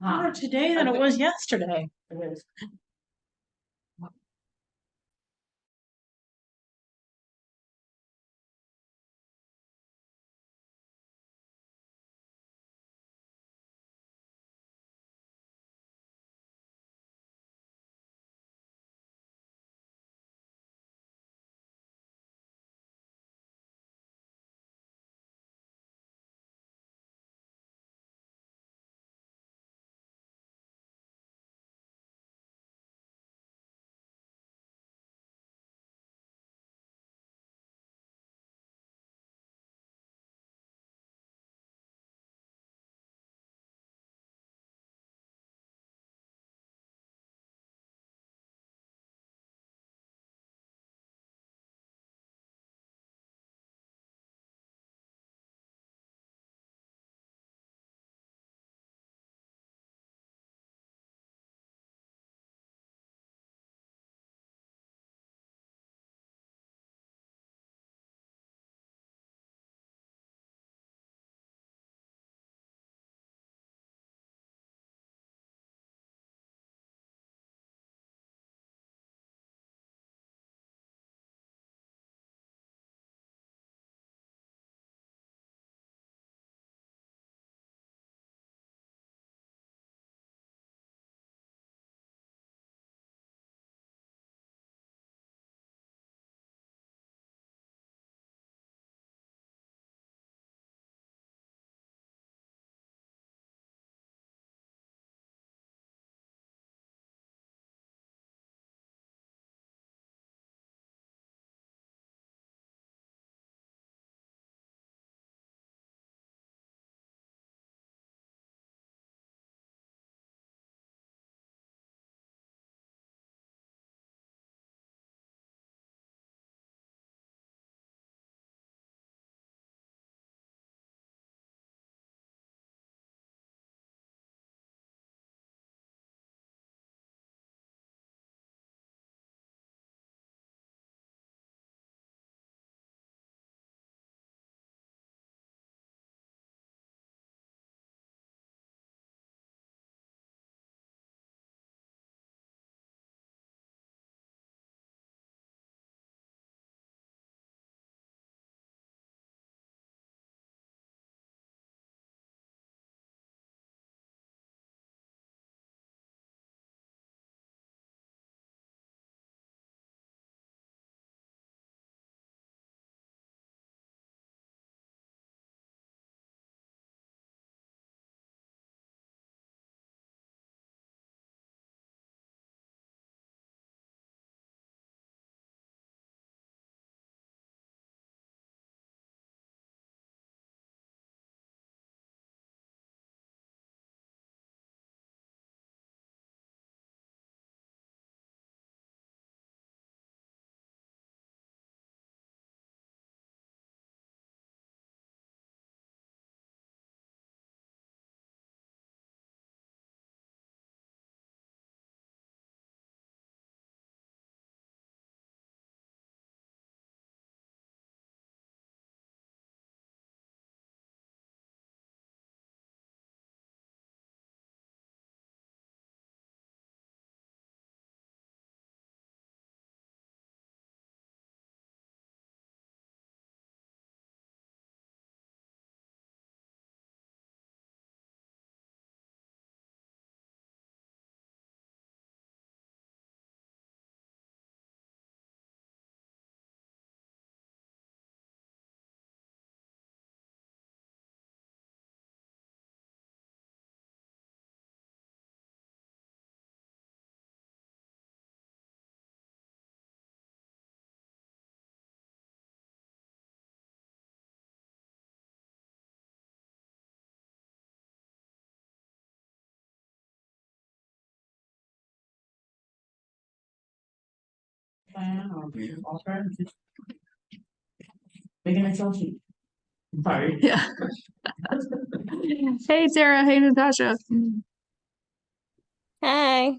More today than it was yesterday. It is. Plan or alternative. Making Excel sheet. Sorry. Yeah. Hey, Sarah. Hey, Natasha. Hi.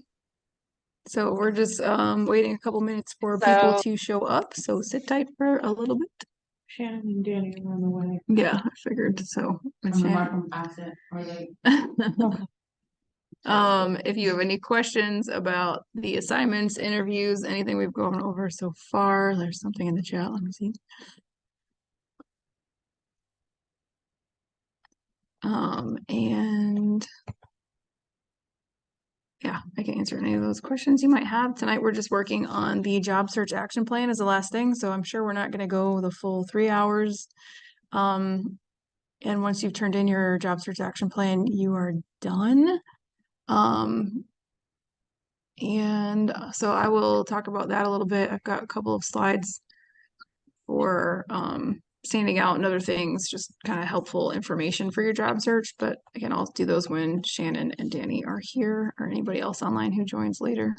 So we're just waiting a couple minutes for people to show up. So sit tight for a little bit. Shannon and Danny are on the way. Yeah, I figured so. I'm Shannon- Markham Bassett. Are they? If you have any questions about the assignments, interviews, anything we've gone over so far, there's something in the chat. Let me see. And yeah, I can answer any of those questions you might have. Tonight, we're just working on the job search action plan as the last thing. So I'm sure we're not going to go the full 3 hours. And once you've turned in your job search action plan, you are done. And so I will talk about that a little bit. I've got a couple of slides for standing out and other things, just kind of helpful information for your job search. But again, I'll do those when Shannon and Danny are here, or anybody else online who joins later.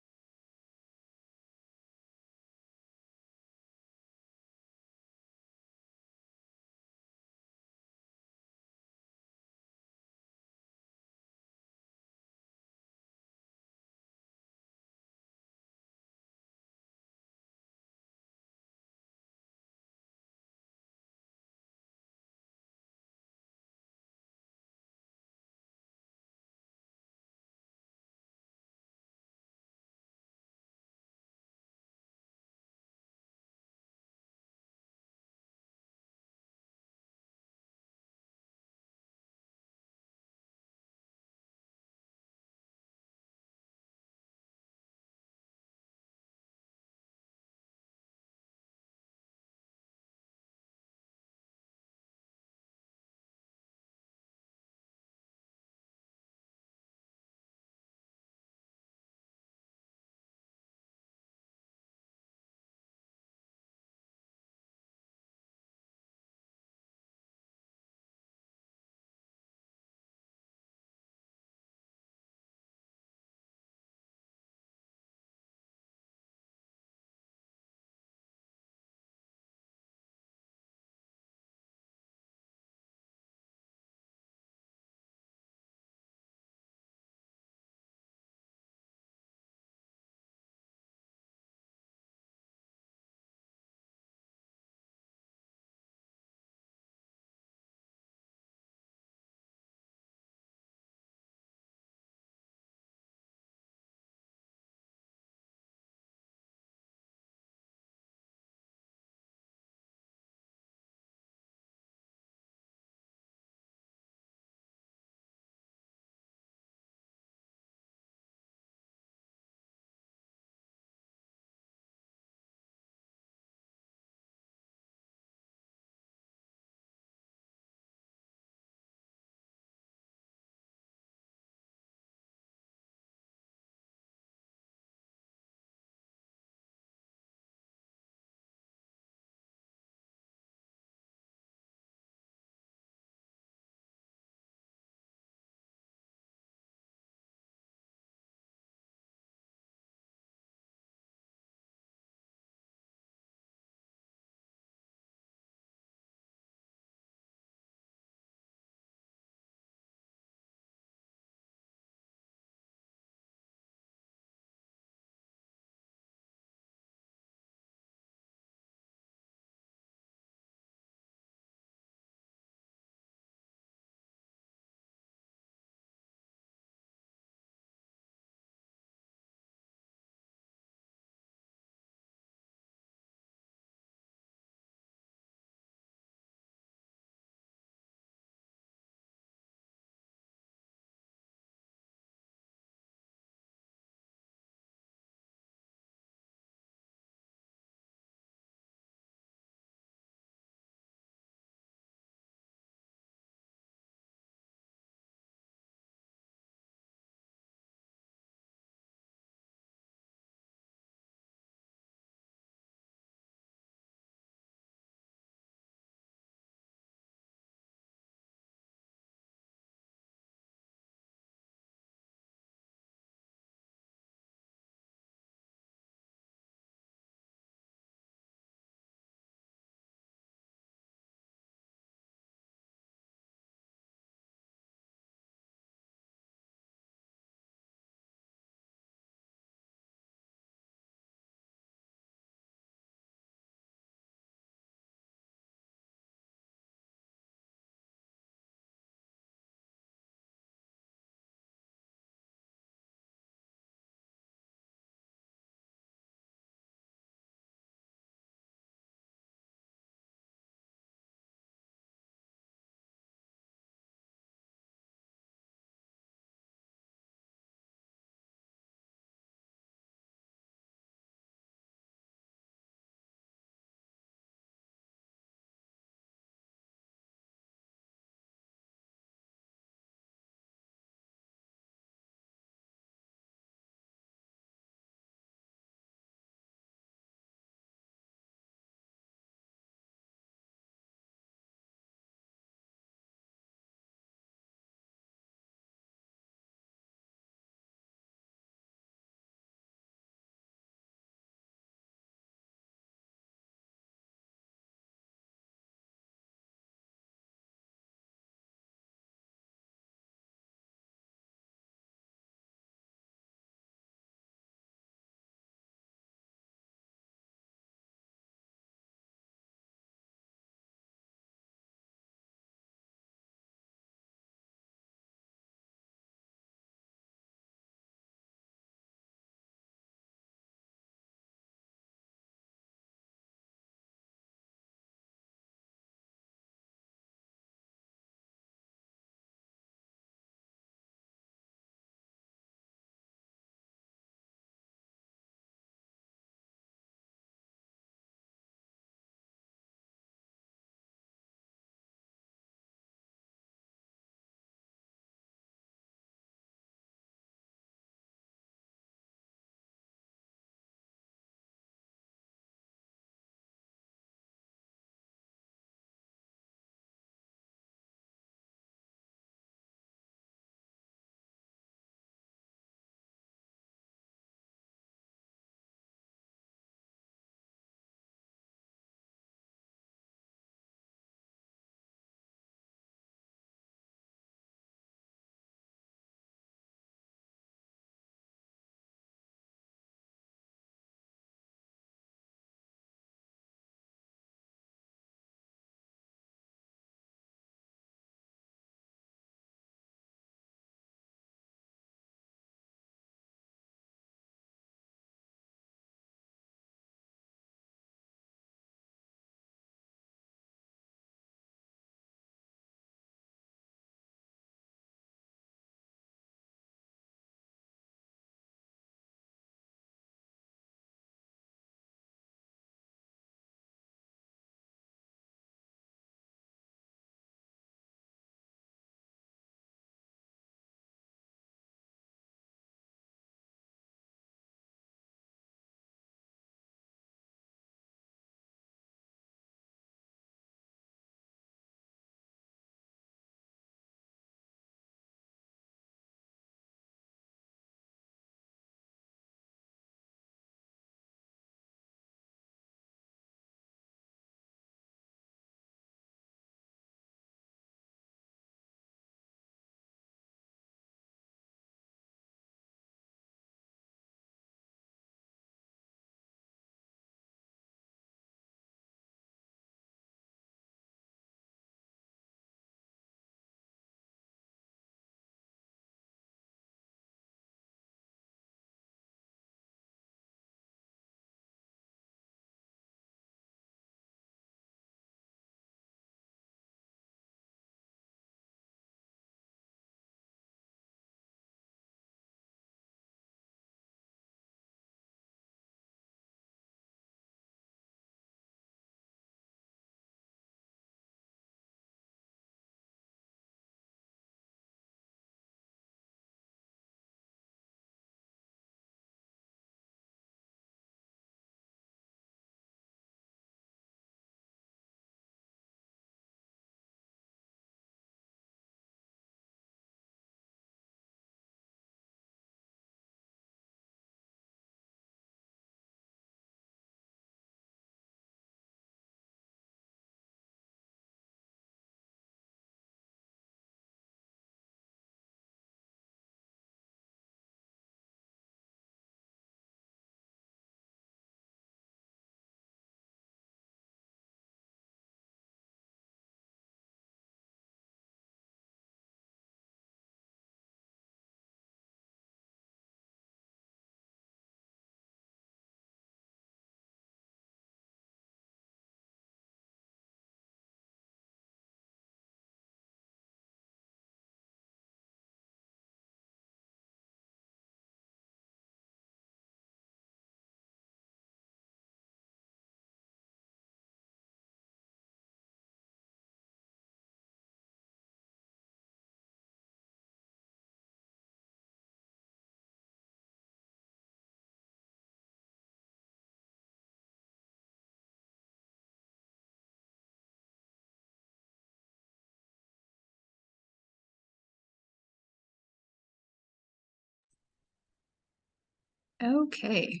Okay.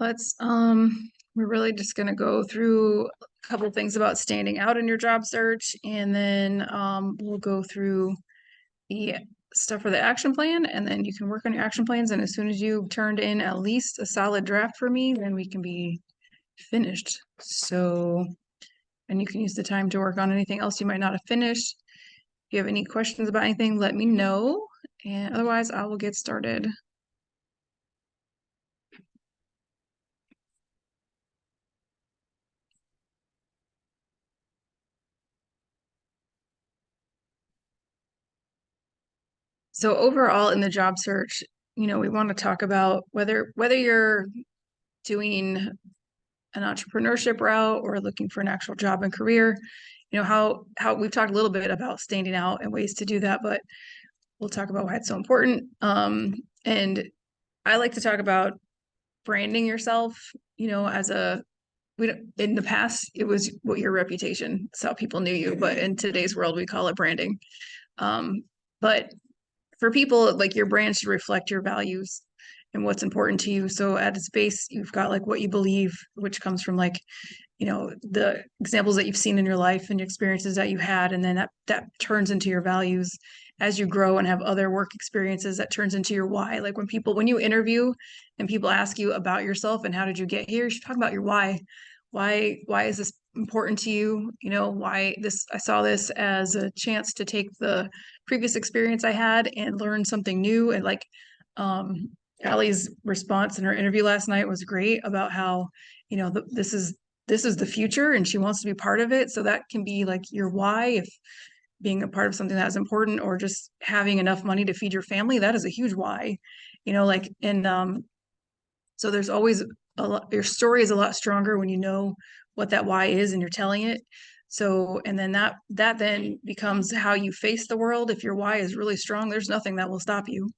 Let's we're really just gonna go through a couple things about standing out in your job search, and then we'll go through the stuff for the action plan, and then you can work on your action plans, and as soon as you turned in at least a solid draft for me, then we can be finished. So, and you can use the time to work on anything else you might not have finished. If you have any questions about anything, let me know, and otherwise I will get started. So overall in the job search, we want to talk about whether you're doing an entrepreneurship route or looking for an actual job and career, how we've talked a little bit about standing out and ways to do that, but we'll talk about why it's so important. And I like to talk about branding yourself, as in the past, it was what your reputation, it's how people knew you, but in today's world, we call it branding. But for people, like your brand should reflect your values and what's important to you. So at its base, you've got like what you believe, which comes from like, the examples that you've seen in your life and experiences that you had, and then that turns into your values as you grow and have other work experiences. That turns into your why. Like when you interview and people ask you about yourself and how did you get here, you should talk about your why. Why is this important to you? Why this, I saw this as a chance to take the previous experience I had and learn something new. And like Allie's response in her interview last night was great about how, this is the future and she wants to be part of it. So that can be like your why. If being a part of something that's important, or just having enough money to feed your family, that is a huge why. And so there's always a lot, your story is a lot stronger when you know what that why is and you're telling it. So, and then that then becomes how you face the world. If your why is really strong, there's nothing that will stop you.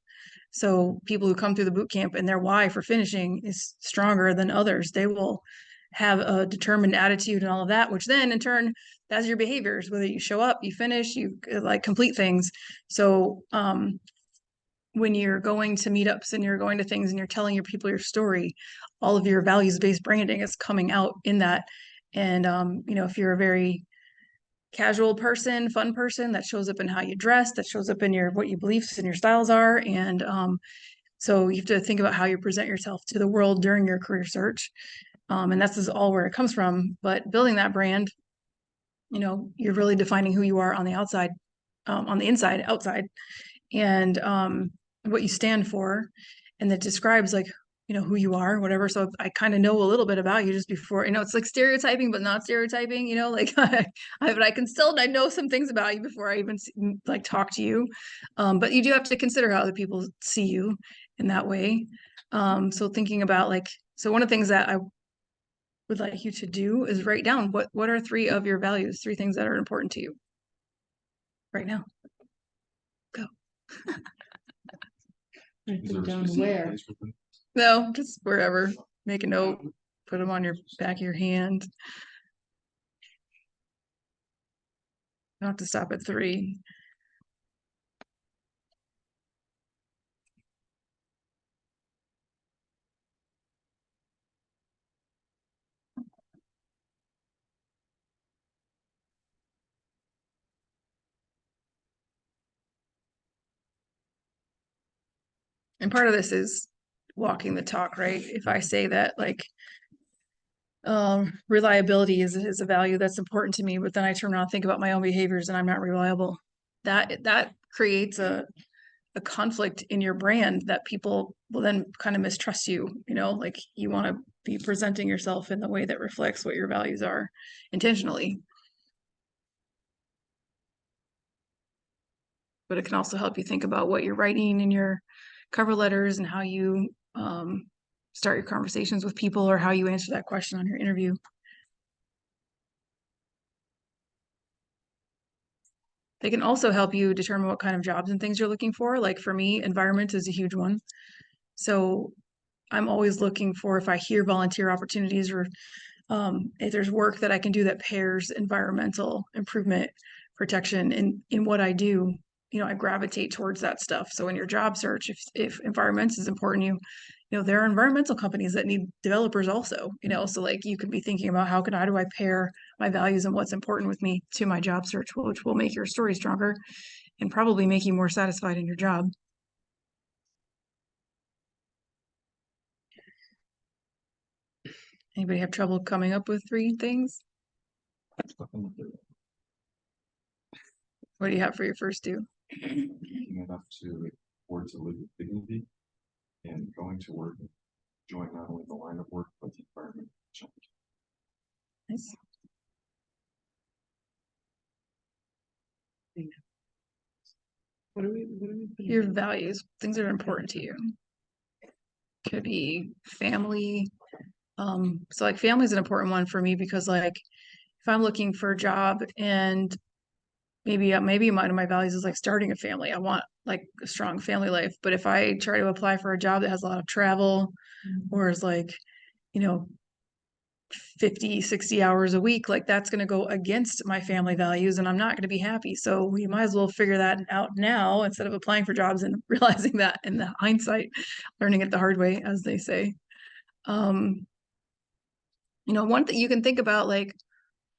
So people who come through the boot camp and their why for finishing is stronger than others, they will have a determined attitude and all of that, which then in turn, that's your behaviors, whether you show up, you finish, you like complete things. So when you're going to meetups and you're going to things and you're telling your people your story, all of your values-based branding is coming out in that. And if you're a very casual person, fun person, that shows up in how you dress, that shows up in what your beliefs and your styles are. And so you have to think about how you present yourself to the world during your career search. And that's just all where it comes from. But building that brand, you're really defining who you are on the outside, on the inside, outside, and what you stand for. And that describes like, who you are, whatever. So I kind of know a little bit about you just before, it's like stereotyping, but not stereotyping, like but I know some things about you before I even like talk to you. But you do have to consider how other people see you in that way. So thinking about so one of the things that I would like you to do is write down what are 3 of your values, 3 things that are important to you right now. Go. Write them down where? No, just wherever. Make a note, put them on your back of your hand. You don't have to stop at 3. And part of this is walking the talk, right? If I say that reliability is a value that's important to me, but then I turn around and think about my own behaviors and I'm not reliable, that creates a conflict in your brand that people will then kind of mistrust you. Like you want to be presenting yourself in the way that reflects what your values are intentionally. But it can also help you think about what you're writing in your cover letters and how you start your conversations with people, or how you answer that question on your interview. They can also help you determine what kind of jobs and things you're looking for. Like for me, environment is a huge one. So I'm always looking for, if I hear volunteer opportunities, or if there's work that I can do that pairs environmental improvement protection in what I do, I gravitate towards that stuff. So in your job search, if environments is important to you, there are environmental companies that need developers also, so like you could be thinking about how do I pair my values and what's important with me to my job search, which will make your story stronger and probably make you more satisfied in your job. Anybody have trouble coming up with 3 things? What do you have for your first 2? Making enough to afford to live with dignity and going to work and enjoying not only the line of work, but the environment. Nice. What are we Your values, things that are important to you. Could be family. So like family is an important one for me because like if I'm looking for a job and maybe one of my values is like starting a family. I want like a strong family life. But if I try to apply for a job that has a lot of travel or is like, 50, 60 hours a week, like that's going to go against my family values and I'm not going to be happy. So we might as well figure that out now instead of applying for jobs and realizing that in the hindsight, learning it the hard way, as they say. One thing you can think about, like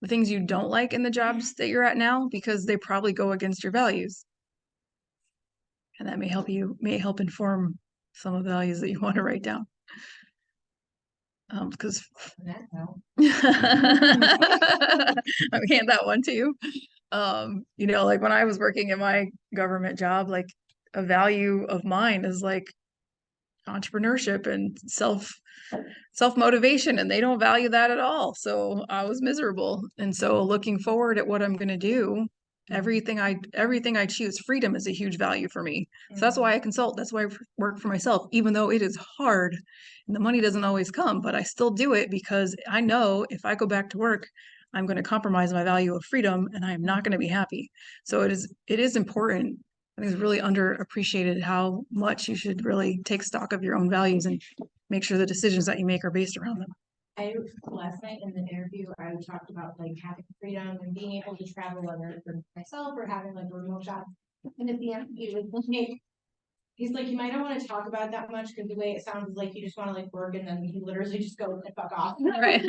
the things you don't like in the jobs that you're at now, because they probably go against your values. And that may help inform some of the values that you want to write down. Because I'll hand that one to you. Like when I was working in my government job, like a value of mine is like entrepreneurship and self-motivation, and they don't value that at all. So I was miserable. And so looking forward at what I'm going to do, everything I choose, freedom is a huge value for me. So that's why I consult. That's why I work for myself, even though it is hard and the money doesn't always come, but I still do it because I know if I go back to work, I'm going to compromise my value of freedom and I am not going to be happy. So it is important. I think it's really underappreciated how much you should really take stock of your own values and make sure the decisions that you make are based around them. Last night in the interview, I talked about like having freedom and being able to travel, whether for myself or having like a remote job. And at the end, he's like, you might not want to talk about it that much because the way it sounds is like you just want to like work and then you literally just go and fuck off. Right.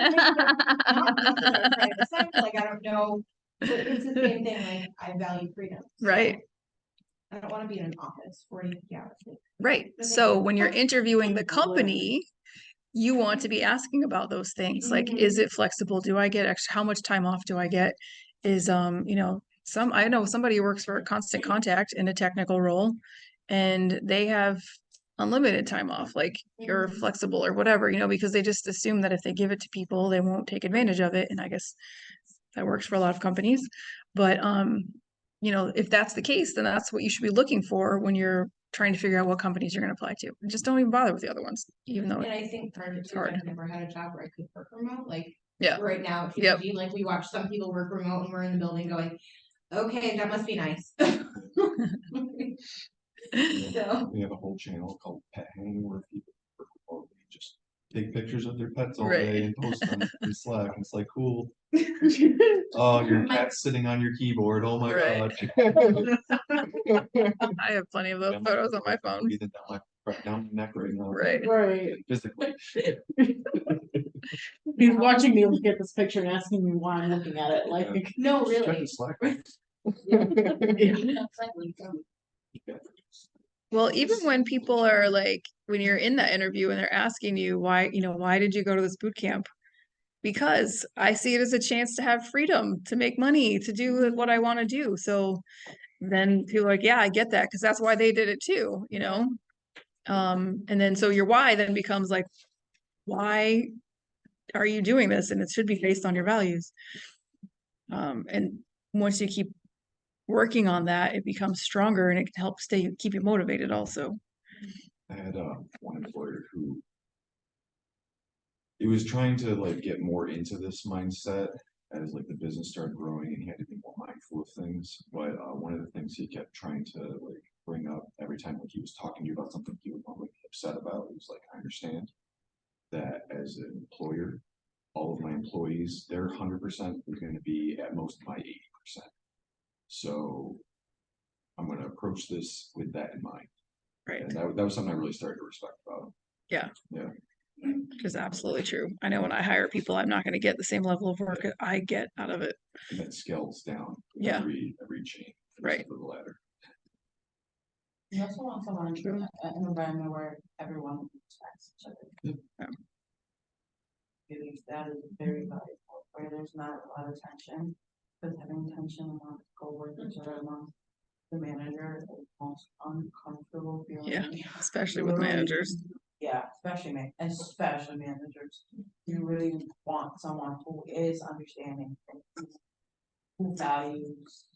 Like I don't know, but it's the same thing. Like I value freedom. So right. I don't want to be in an office 40 hours. Right. So when you're interviewing the company, you want to be asking about those things. Like, is it flexible? Do I get extra? How much time off do I get? Is, I know somebody who works for Constant Contact in a technical role and they have unlimited time off, like you're flexible or whatever, because they just assume that if they give it to people, they won't take advantage of it. And I guess that works for a lot of companies. But, if that's the case, then that's what you should be looking for when you're trying to figure out what companies you're going to apply to. And just don't even bother with the other ones, even though and I think part of it too, I've never had a job where I could work remote. Like right now, like we watch some people work remote and we're in the building going, okay, that must be nice. So we have a whole channel called Pet Hang where people just take pictures of their pets all day and post them in Slack. And it's like, cool. Oh, your cat's sitting on your keyboard. Oh my god. I have plenty of those photos on my phone. Down my neck right now. Right. Physically. He's watching me look at this picture and asking me why I'm looking at it. Like, no, really. Check the Slack. Well, even when people are like, when you're in that interview and they're asking you why did you go to this boot camp? Because I see it as a chance to have freedom, to make money, to do what I want to do. So then people are like, yeah, I get that, because that's why they did it too, and then so your why then becomes like, why are you doing this? And it should be based on your values. And once you keep working on that, it becomes stronger and it can help keep you motivated also. I had one employer who was trying to like get more into this mindset as like the business started growing and he had to be more mindful of things. But one of the things he kept trying to like bring up every time like he was talking to you about something he was like upset about, it was like, I understand that as an employer, all of my employees, their 100% is going to be at most my 80%. So I'm gonna approach this with that in mind. Right. And that was something I really started to respect about it. Which is absolutely true. I know when I hire people, I'm not going to get the same level of work I get out of it. And that scales down with Yeah. every chain. Right. For the ladder. You also want someone in an environment where everyone respects each other. Yeah. At least that is very valuable, where there's not a lot of tension, because having tension among coworkers or among the manager is the most uncomfortable feeling. Yeah, especially with managers. Yeah, especially managers. You really want someone who is understanding, and who values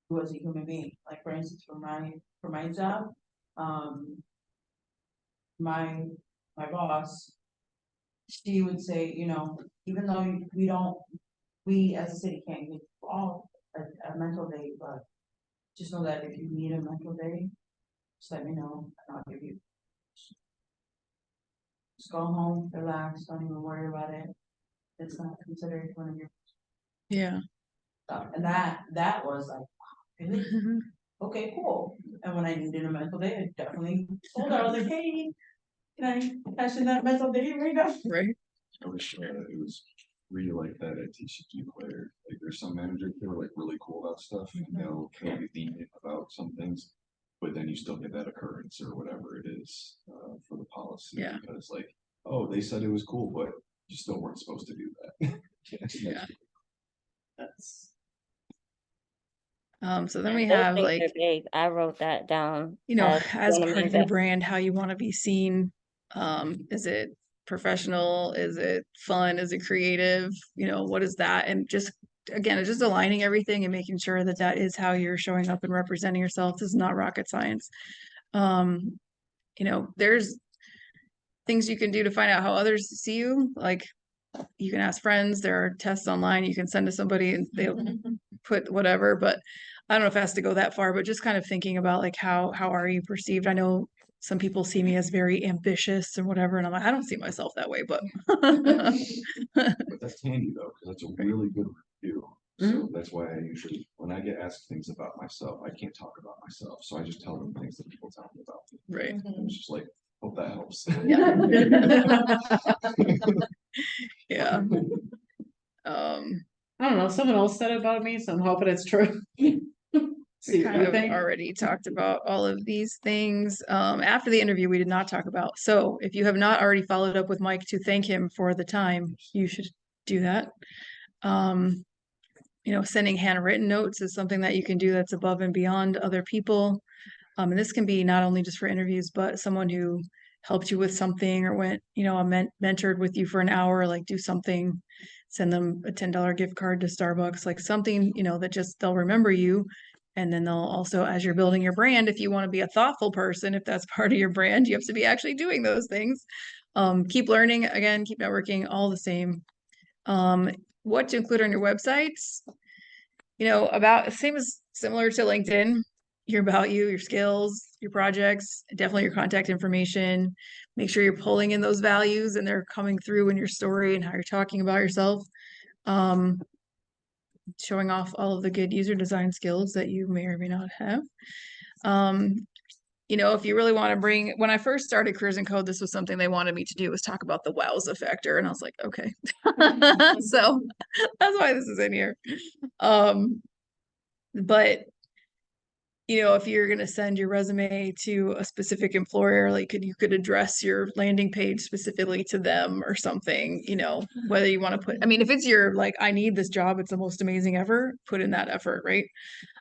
you as a human being. Like for instance, for my job, my boss, she would say, you know, even though we as a city can't give all a mental day, but just know that if you need a mental day, just let me know and I'll give you. Just go home, relax, don't even worry about it. It's not considered one of your Yeah. stuff. And that was like, wow, really? Okay, cool. And when I needed a mental day, I definitely told her, I was like, hey, can I cash in that mental day right now? Right. I wish it was really like that at TCG player. Like there's some managers that are like really cool about stuff and they'll be lenient about some things, but then you still get that occurrence or whatever it is for the policy. Yeah. Because like, oh, they said it was cool, but you still weren't supposed to do that. Yeah. That's So then we Those have things like, are big. I wrote that down. you know, as one of part my of your best. brand, how you want to be seen. Is it professional? Is it fun? Is it creative? You know, what is that? And just, again, it's just aligning everything and making sure that that is how you're showing up and representing yourself. This is not rocket science. You know, there's things you can do to find out how others see you. Like you can ask friends, there are tests online you can send to somebody and they'll put whatever, but I don't know if it has to go that far, but just kind of thinking about like how are you perceived? I know some people see me as very ambitious and whatever, and I'm like, I don't see myself that way, but But that's handy though, because that's a really good review. So that's why I usually, when I get asked things about myself, I can't talk about myself. So I just tell them things that people tell me about me. right. And it's just like, hope that helps. Yeah. I don't know, someone else said it about me, so I'm hoping it's true. See We what kind you of think. already talked about all of these things. After the interview, we did not talk about. So if you have not already followed up with Mike to thank him for the time, you should do that. You know, sending handwritten notes is something that you can do that's above and beyond other people. And this can be not only just for interviews, but someone who helped you with something or went, you know, mentored with you for an hour, like do something, send them a $10 gift card to Starbucks, like something, you know, that just they'll remember you. And then they'll also, as you're building your brand, if you want to be a thoughtful person, if that's part of your brand, you have to be actually doing those things. Keep learning, again, keep networking, all the same. What to include on your websites, you know, about similar to LinkedIn, your about you, your skills, your projects, definitely your contact information. Make sure you're pulling in those values and they're coming through in your story and how you're talking about yourself. Showing off all of the good user design skills that you may or may not have. You know, if you really want to bring, when I first started Careers and Code, this was something they wanted me to do, was talk about the wowza factor. And I was like, okay. So that's why this is in here. But you know, if you're going to send your resume to a specific employer, like you could address your landing page specifically to them or something, you know, whether you want to put, I mean, if it's your, like, I need this job, it's the most amazing ever, put in that effort, right?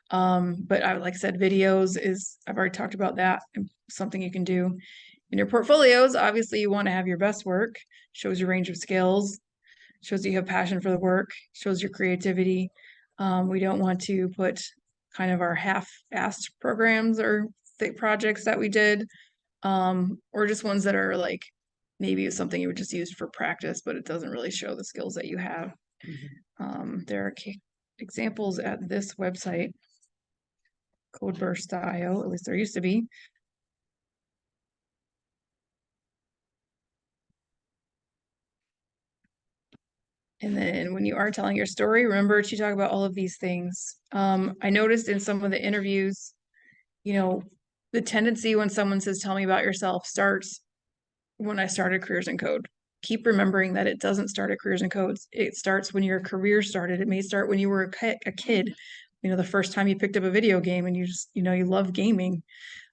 But I like said, videos is, I've already talked about that, something you can do. In your portfolios, obviously you want to have your best work, shows your range of skills, shows you have passion for the work, shows your creativity. We don't want to put kind of our half-assed programs or projects that we did, or just ones that are like maybe it's something you would just use for practice, but it doesn't really show the skills that you have. There are examples at this website, codeburst.io, at least there used to be. And then when you are telling your story, remember to talk about all of these things. I noticed in some of the interviews, you know, the tendency when someone says, tell me about yourself, starts when I started Careers in Code. Keep remembering that it doesn't start at Careers in Codes. It starts when your career started. It may start when you were a kid, you know, the first time you picked up a video game and you just, you know, you love gaming.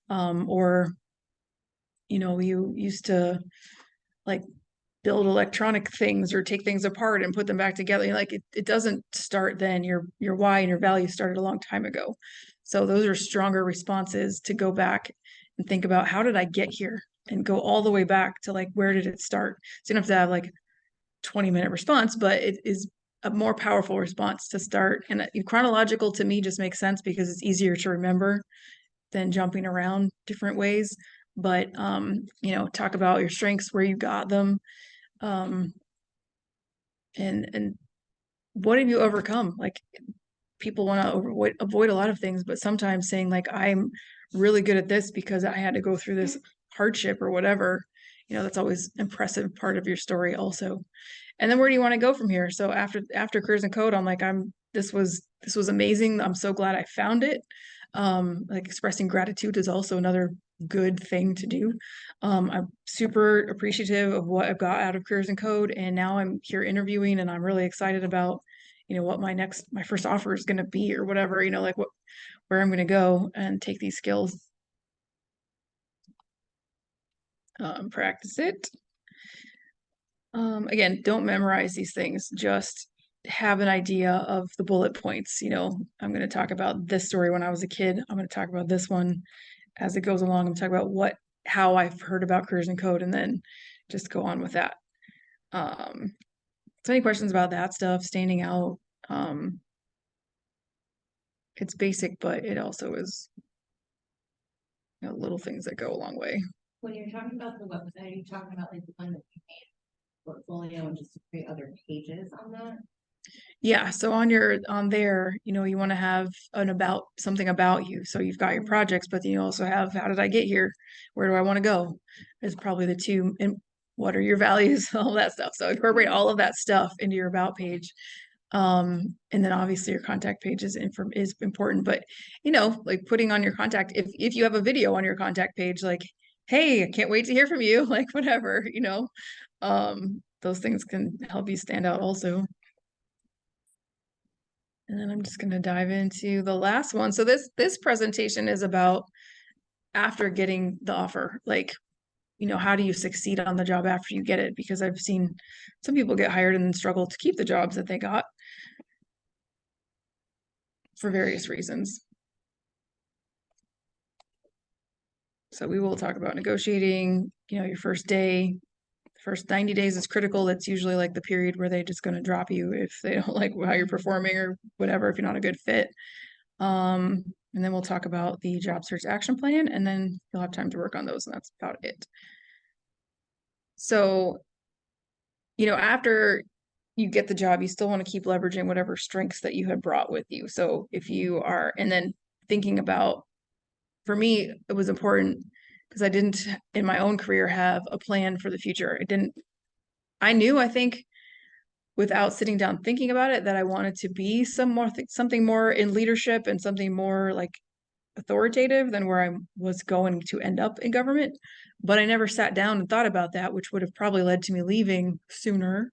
Or, you know, you used to like build electronic things or take things apart and put them back together. Like it doesn't start then. Your why and your values started a long time ago. So those are stronger responses to go back and think about, how did I get here, and go all the way back to like, where did it start? So you don't have to have like 20-minute response, but it is a more powerful response to start. And chronological to me just makes sense because it's easier to remember than jumping around different ways. But you know, talk about your strengths, where you got them, and what have you overcome? Like, people want to avoid a lot of things, but sometimes saying like, I'm really good at this because I had to go through this hardship or whatever, you know, that's always impressive part of your story also. And then where do you want to go from here? So after Careers in Code, I'm like, this was amazing. I'm so glad I found it. Like, expressing gratitude is also another good thing to do. I'm super appreciative of what I've got out of Careers in Code, and now I'm here interviewing, and I'm really excited about, you know, what my first offer is going to be, or whatever, you know, like where I'm going to go and take these skills. Practice it. Again, don't memorize these things, just have an idea of the bullet points. You know, I'm going to talk about this story when I was a kid. I'm going to talk about this one as it goes along. I'm going to talk about how I've heard about Careers in Code, and then just go on with that. So any questions about that stuff, standing out? It's basic, but it also is, you know, little things that go a long way. When you're talking about the website, are you talking about like the one that you made portfolio and just to create other pages on that? Yeah, so on there, you know, you want to have something about you. So you've got your projects, but then you also have, how did I get here? Where do I want to go? Is probably the two, and what are your values, all that stuff. So incorporate all of that stuff into your about page. And then obviously your contact page is important, but you know, like putting on your contact, if you have a video on your contact page, like, hey, I can't wait to hear from you, like whatever, you know, those things can help you stand out also. And then I'm just going to dive into the last one. So this presentation is about after getting the offer, like, you know, how do you succeed on the job after you get it? Because I've seen some people get hired and then struggle to keep the jobs that they got for various reasons. So we will talk about negotiating, you know, your first day. First 90 days is critical. That's usually like the period where they're just going to drop you if they don't like how you're performing or whatever, if you're not a good fit. And then we'll talk about the job search action plan, and then you'll have time to work on those, and that's about it. So, you know, after you get the job, you still want to keep leveraging whatever strengths that you had brought with you. So if you are, and then thinking about, for me, it was important because I didn't in my own career have a plan for the future. I knew, I think, without sitting down thinking about it, that I wanted to be something more in leadership and something more like authoritative than where I was going to end up in government. But I never sat down and thought about that, which would have probably led to me leaving sooner,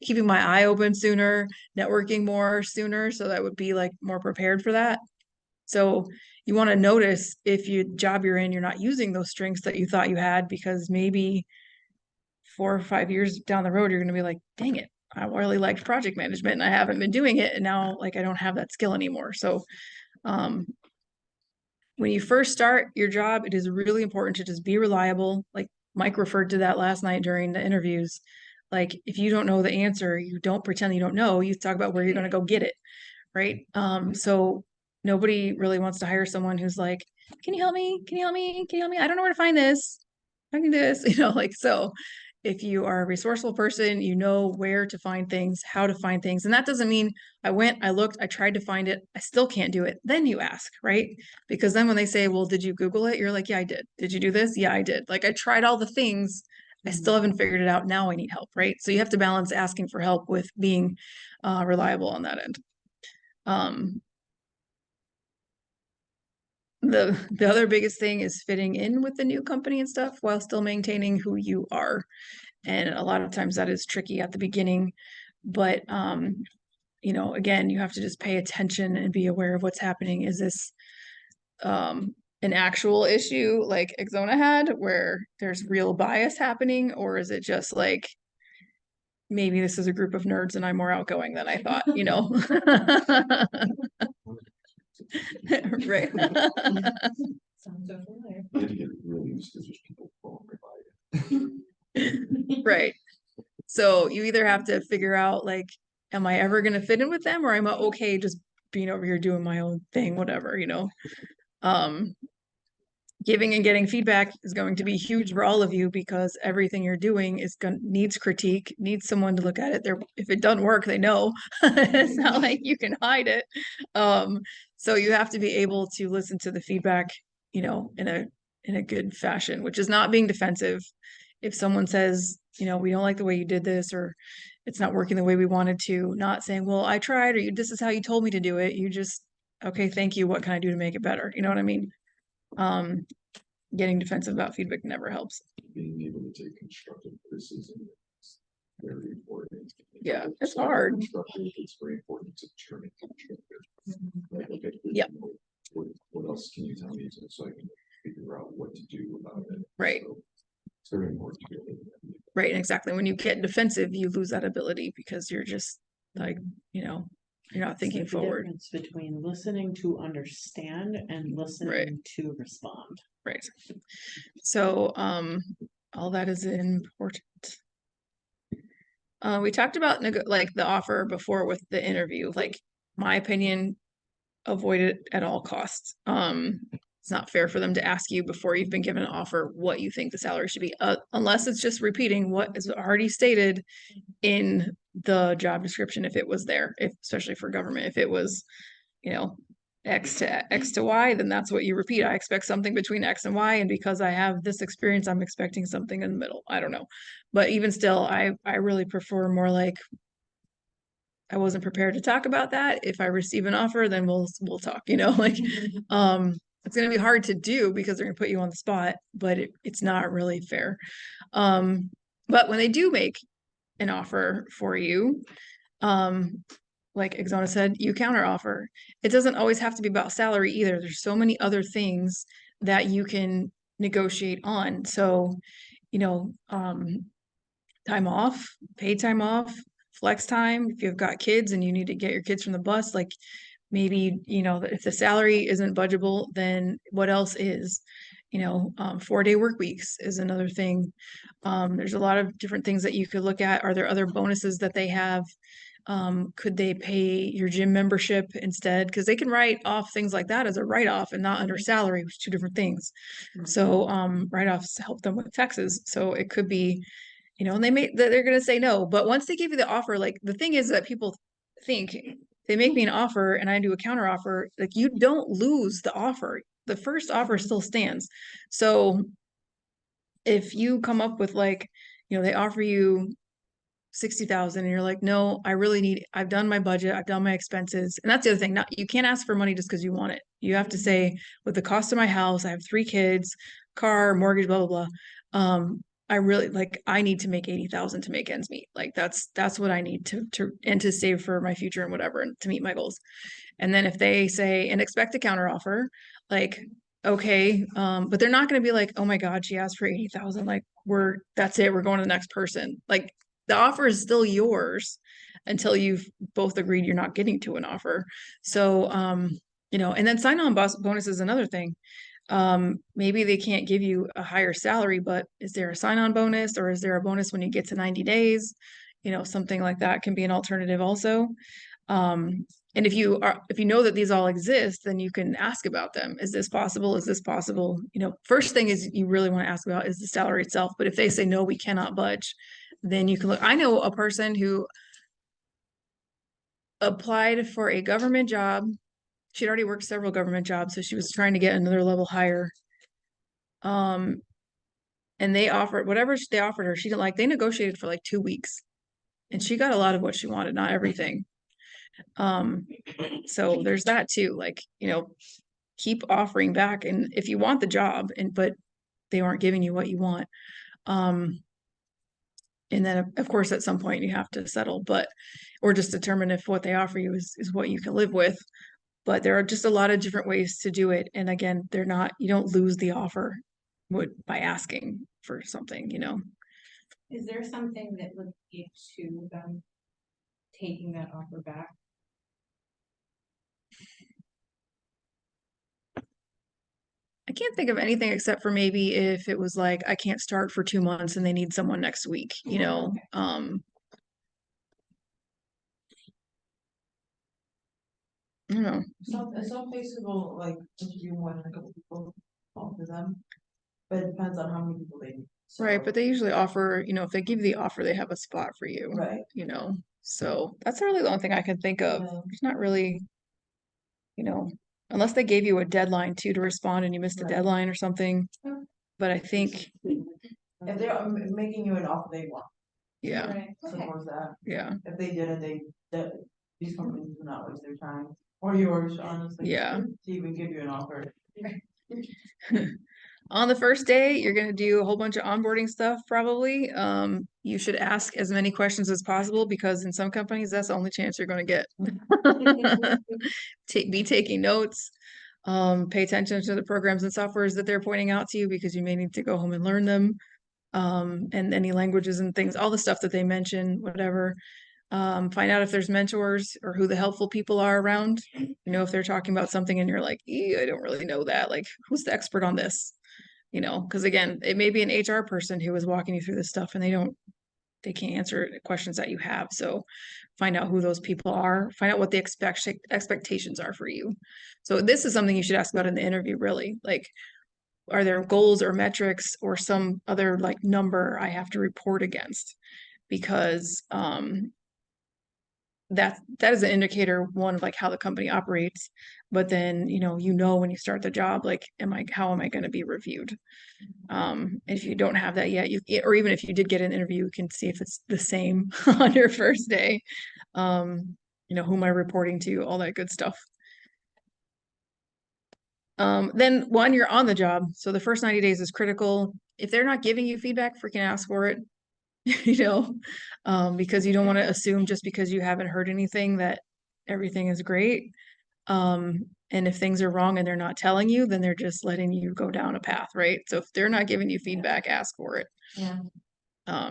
keeping my eye open sooner, networking more sooner, so that would be like more prepared for that. So you want to notice if your job you're in, you're not using those strengths that you thought you had, because maybe 4 or 5 years down the road, you're going to be like, dang it, I really liked project management and I haven't been doing it. And now like, I don't have that skill anymore. So, when you first start your job, it is really important to just be reliable. Like Mike referred to that last night during the interviews. Like, if you don't know the answer, you don't pretend you don't know, you talk about where you're going to go get it. Right. So nobody really wants to hire someone who's like, can you help me? Can you help me? Can you help me? I don't know where to find this. I can do this, you know, like, so if you are a resourceful person, you know where to find things, how to find things. And that doesn't mean I went, I looked, I tried to find it, I still can't do it. Then you ask, right? Because then when they say, well, did you Google it? You're like, yeah, I did. Did you do this? Yeah, I did. Like, I tried all the things. I still haven't figured it out. Now I need help, right? So you have to balance asking for help with being reliable on that end. the other biggest thing is fitting in with the new company and stuff while still maintaining who you are. And a lot of times that is tricky at the beginning, but you know, again, you have to just pay attention and be aware of what's happening. Is this an actual issue like Exona had where there's real bias happening, or is it just like maybe this is a group of nerds and I'm more outgoing than I thought, you know? Right. Sounds so familiar. You have to get really used to just people blowing right by it. Right. So you either have to figure out like, am I ever gonna fit in with them, or am I okay just being over here doing my own thing, whatever, you know? Giving and getting feedback is going to be huge for all of you because everything you're doing is going needs critique, needs someone to look at it. There, if it doesn't work, they know. It's not like you can hide it. So you have to be able to listen to the feedback, you know, in a good fashion, which is not being defensive. If someone says, you know, we don't like the way you did this, or it's not working the way we wanted to, not saying, well, I tried, or this is how you told me to do it. You just, okay, thank you. What can I do to make it better? You know what I mean? Getting defensive about feedback never helps. Being able to take constructive criticism is very important. Yeah, it's hard. Constructive, it's very important to turn it constructive. Like, okay, Yep. What else can you tell me so I can figure out what to do about it? Right. So it's very important to be able to do that. Right, and exactly. When you get defensive, you lose that ability because you're just like, you know, you're not thinking It's the forward. difference between listening to understand and listening to respond. Right. So, all that is important. We talked about like the offer before with the interview. Like, my opinion, avoid it at all costs. It's not fair for them to ask you before you've been given an offer what you think the salary should be, unless it's just repeating what is already stated in the job description. If it was there, especially for government, if it was, you know, X to Y, then that's what you repeat. I expect something between X and Y, and because I have this experience, I'm expecting something in the middle. I don't know, but even still, I really prefer more like, I wasn't prepared to talk about that. If I receive an offer, then we'll talk, you know, like, it's going to be hard to do because they're going to put you on the spot, but it's not really fair. But when they do make an offer for you, like Exona said, you counter offer. It doesn't always have to be about salary either. There's so many other things that you can negotiate on. So, you know, time off, paid time off, flex time. If you've got kids and you need to get your kids from the bus, like maybe, you know, if the salary isn't budgeable, then what else is? You know, 4-day work weeks is another thing. There's a lot of different things that you could look at. Are there other bonuses that they have? Could they pay your gym membership instead? Because they can write off things like that as a write-off and not under salary, which are two different things. So write-offs help them with taxes. So it could be, you know, and they're gonna say no. But once they give you the offer, like the thing is that people think they make me an offer and I do a counter offer, like you don't lose the offer. The first offer still stands. So if you come up with like, you know, they offer you 60,000 and you're like, no, I've done my budget, I've done my expenses. And that's the other thing. You can't ask for money just because you want it. You have to say, with the cost of my house, I have 3 kids, car, mortgage, blah, blah, blah. I need to make 80,000 to make ends meet. Like that's what I need to save for my future and whatever, and to meet my goals. And then if they say and expect a counter offer, like, okay, but they're not going to be like, oh my God, she asked for 80,000. Like that's it. We're going to the next person. Like the offer is still yours until you've both agreed you're not getting to an offer. So, you know, and then sign-on bonus is another thing. Maybe they can't give you a higher salary, but is there a sign-on bonus, or is there a bonus when you get to 90 days? You know, something like that can be an alternative also. And if you know that these all exist, then you can ask about them. Is this possible? Is this possible? You know, first thing is you really want to ask about is the salary itself. But if they say, no, we cannot budge, then you can look. I know a person who applied for a government job. She'd already worked several government jobs, so she was trying to get another level higher. And they offered whatever they offered her, she didn't like. They negotiated for like 2 weeks, and she got a lot of what she wanted, not everything. So there's that too. Like, you know, keep offering back. And if you want the job but they aren't giving you what you want, and then of course at some point you have to settle, or just determine if what they offer you is what you can live with. But there are just a lot of different ways to do it. And again, you don't lose the offer by asking for something, Is there something that would lead to them taking that offer back? I can't think of anything except for maybe if it was like, I can't start for 2 months and they need someone next week, Okay. I don't know. Some places will like interview more than a couple people, talk to them, but it depends on how many people they need. Right, So, but they usually offer, if they give you the offer, they have a spot for you. Right. So that's really the only thing I can think of. Yeah. There's not really, unless they gave you a deadline too to respond and you missed a Right. deadline or something. Yeah. But I think, if they're making you an offer they want, yeah, Right, okay. suppose that. yeah, If they did it, these companies do not waste their time or yours, honestly. yeah. To even give you an offer. On the first day, you're gonna do a whole bunch of onboarding stuff, probably. You should ask as many questions as possible because in some companies, that's the only chance you're gonna get. Be taking notes. Pay attention to the programs and softwares that they're pointing out to you because you may need to go home and learn them. And any languages and things, all the stuff that they mention, whatever. Find out if there's mentors or who the helpful people are around. If they're talking about something and you're like, I don't really know that. Like, who's the expert on this? Because again, it may be an HR person who is walking you through this stuff and they can't answer questions that you have. So find out who those people are, find out what the expectations are for you. So this is something you should ask about in the interview, really. Like, are there goals or metrics or some other like number I have to report against? Because that is an indicator, one, of like how the company operates, but then when you start the job, like how am I going to be reviewed? If you don't have that yet, or even if you did get an interview, you can see if it's the same on your first day. Who am I reporting to, all that good stuff. Then when you're on the job, so the first 90 days is critical. If they're not giving you feedback, freaking ask for it. Because you don't want to assume just because you haven't heard anything that everything is great. And if things are wrong and they're not telling you, then they're just letting you go down a path, right? So if they're not giving you feedback, ask for it. Yeah.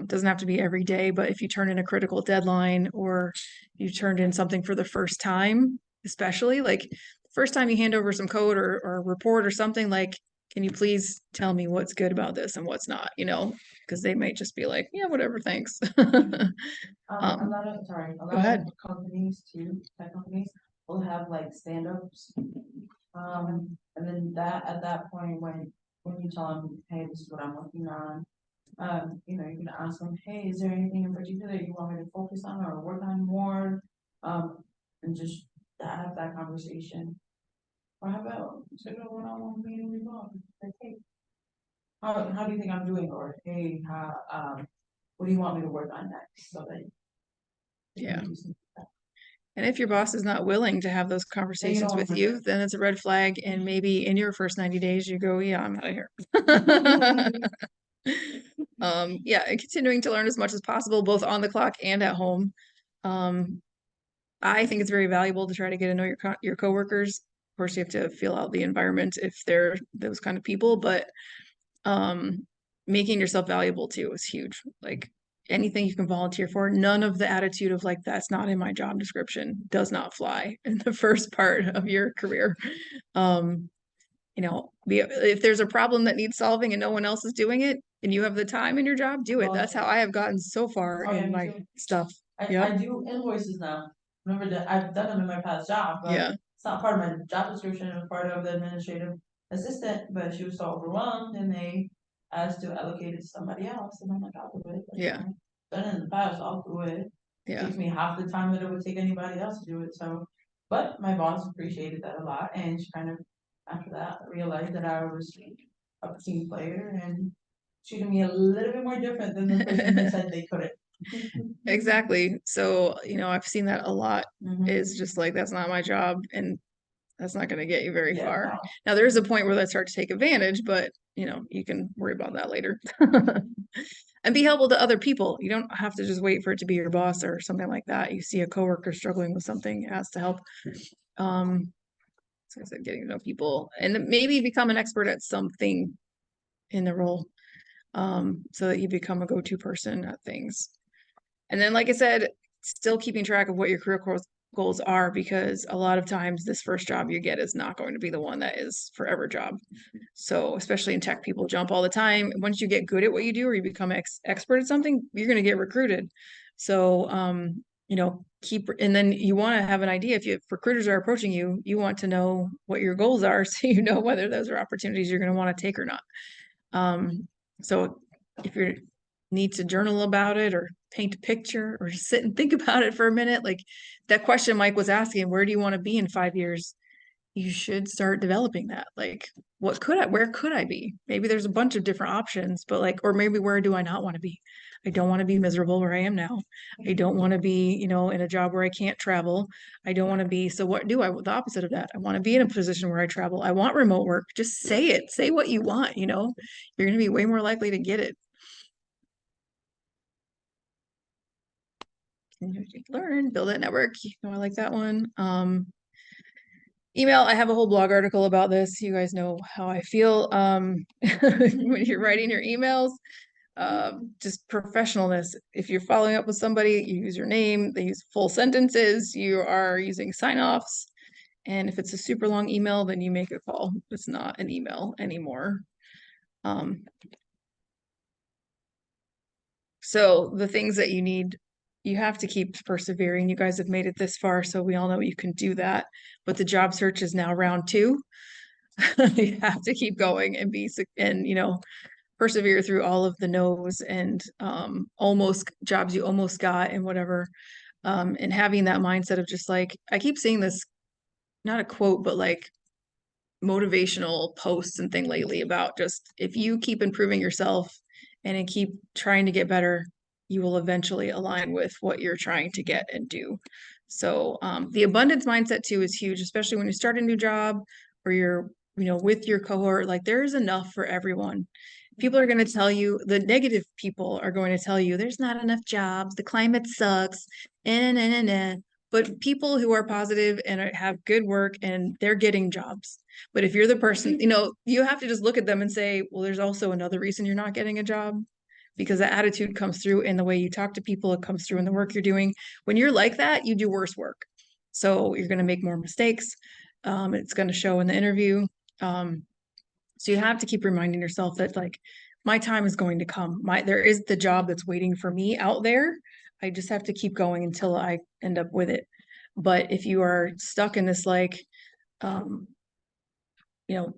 Doesn't have to be every day, but if you turn in a critical deadline or you turned in something for the first time, especially like the first time you hand over some code or a report or something, like, can you please tell me what's good about this and what's not, because they might just be like, yeah, whatever, thanks. A lot Go of ahead. companies too, tech companies will have like stand-ups. And then at that point, when you tell them, hey, this is what I'm working on, you can ask them, hey, is there anything in particular you want me to focus on or work on more? And just have that conversation. Or how about schedule a one-on-one meeting with Bob? Like, hey, how do you think I'm doing? Or hey, what do you want me to work on next? So that Yeah. And if your boss is not willing to have those conversations with you, then it's a red flag. And maybe in your first 90 days, you go, yeah, I'm out of here. Yeah, and continuing to learn as much as possible, both on the clock and at home. I think it's very valuable to try to get to know your coworkers. Of course, you have to feel out the environment if they're those kind of people, but making yourself valuable too is huge. Like anything you can volunteer for, none of the attitude of like, that's not in my job description does not fly in the first part of your career. If there's a problem that needs solving and no one else is doing it and you have the time in your job, do it. That's how I have gotten so far in my stuff. I do invoices now. Remember that I've done them in my past job, but Yeah. it's not part of my job description, it was part of the administrative assistant, but she was so overwhelmed and they asked to allocate it to somebody else, and I'm like, I'll do it. That's Yeah. fine. Done it in the past, I'll do it. It takes me half the time that it would take anybody else to do it, so. But my boss appreciated that a lot, and she kind of, after that, realized that I was a team player and treated me a little bit more different than the person that said they couldn't. Exactly. So, I've seen that a lot. Mhm. Is just like, that's not my job. And That's not gonna get you very Yeah, far. no. Now, there is a point where that starts to take advantage, but you know, you can worry about that later. And be helpful to other people. You don't have to just wait for it to be your boss or something like that. You see a coworker struggling with something, ask to help. So I said, getting to know people and then maybe become an expert at something in the role, so that you become a go-to person at things. And then, like I said, still keeping track of what your career goals are, because a lot of times this first job you get is not going to be the one that is forever job. So especially in tech, people jump all the time. Once you get good at what you do or you become expert at something, you're going to get recruited. So, you know, and then you want to have an idea if recruiters are approaching you, you want to know what your goals are so you know whether those are opportunities you're going to want to take or not. So if you need to journal about it or paint a picture or just sit and think about it for a minute, like that question Mike was asking, where do you want to be in 5 years? You should start developing that. Like, where could I be? Maybe there's a bunch of different options, but like, or maybe where do I not want to be? I don't want to be miserable where I am now. I don't want to be, you know, in a job where I can't travel. I don't want to be, so what do I, the opposite of that? I want to be in a position where I travel. I want remote work. Just say it, say what you want, you know, you're going to be way more likely to get it. Learn, build that network. You know, I like that one. Email, I have a whole blog article about this. You guys know how I feel when you're writing your emails. Just professionalness. If you're following up with somebody, you use your name, they use full sentences, you are using sign-offs. And if it's a super long email, then you make a call. It's not an email anymore. So the things that you need, you have to keep persevering. You guys have made it this far, so we all know you can do that. But the job search is now round 2. You have to keep going and you know, persevere through all of the no's and almost jobs you almost got and whatever. And having that mindset of just like, I keep seeing this, not a quote, but like motivational posts and thing lately about just if you keep improving yourself and keep trying to get better, you will eventually align with what you're trying to get and do. So the abundance mindset too is huge, especially when you start a new job or you're, you know, with your cohort. Like there is enough for everyone. People are going to tell you, the negative people are going to tell you there's not enough jobs, the climate sucks, and but people who are positive and have good work and they're getting jobs. But if you're the person, you know, you have to just look at them and say, well, there's also another reason you're not getting a job, because the attitude comes through in the way you talk to people. It comes through in the work you're doing. When you're like that, you do worse work. So you're going to make more mistakes. It's going to show in the interview. So you have to keep reminding yourself that like my time is going to come. There is the job that's waiting for me out there. I just have to keep going until I end up with it. But if you are stuck in this like you know,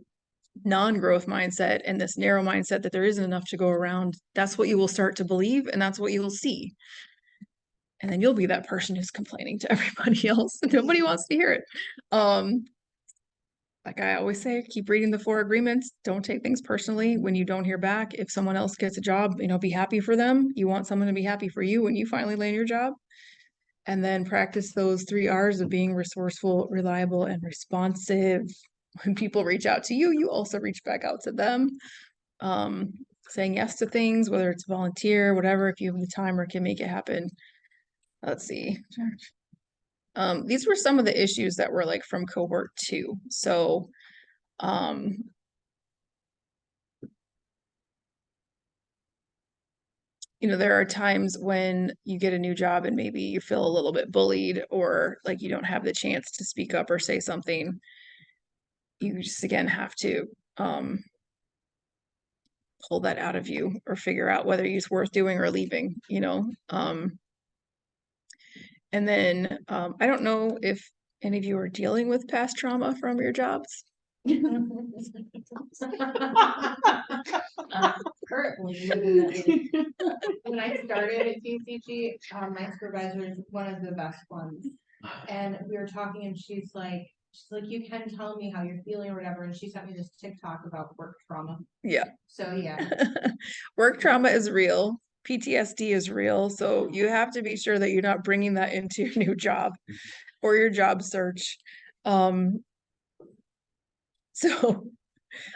non-growth mindset and this narrow mindset that there isn't enough to go around, that's what you will start to believe and that's what you will see. And then you'll be that person who's complaining to everybody else. Nobody wants to hear it. Like I always say, keep reading the 4 agreements. Don't take things personally when you don't hear back. If someone else gets a job, you know, be happy for them. You want someone to be happy for you when you finally land your job. And then practice those 3 R's of being resourceful, reliable, and responsive. When people reach out to you, you also reach back out to them. Saying yes to things, whether it's volunteer, whatever, if you have the time or can make it happen. Let's see. These were some of the issues that were like from cohort 2. So, you know, there are times when you get a new job and maybe you feel a little bit bullied or like you don't have the chance to speak up or say something. You just, again, have to pull that out of you or figure out whether it's worth doing or leaving, you know? And then I don't know if any of you are dealing with past trauma from your jobs. Currently, when I started at TCG, my supervisor is one of the best ones. And we were talking and she's like, you can tell me how you're feeling or whatever. And she sent me this TikTok about work trauma. Yeah. So yeah. Work trauma is real. PTSD is real. So you have to be sure that you're not bringing that into your new job or your job search. So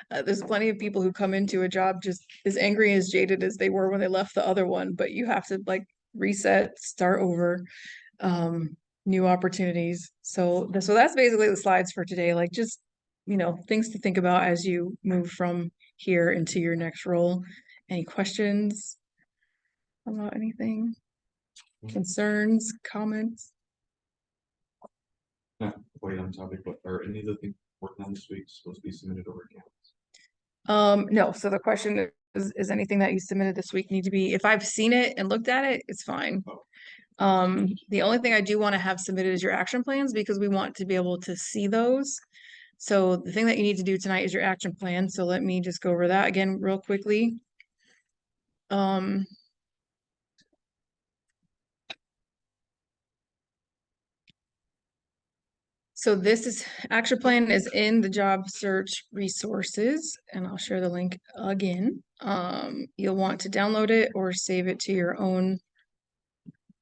there's plenty of people who come into a job just as angry as jaded as they were when they left the other one, but you have to like reset, start over, new opportunities. So that's basically the slides for today. Like just, things to think about as you move from here into your next role. Any questions about anything? Concerns, comments? Not quite on topic, but are any of the things working on this week supposed to be submitted over again? No. So the question is anything that you submitted this week need to be, if I've seen it and looked at it, it's fine. The only thing I do want to have submitted is your action plans because we want to be able to see those. So the thing that you need to do tonight is your action plan. So let me just go over that again real quickly. So this is action plan is in the job search resources, and I'll share the link again. You'll want to download it or save it to your own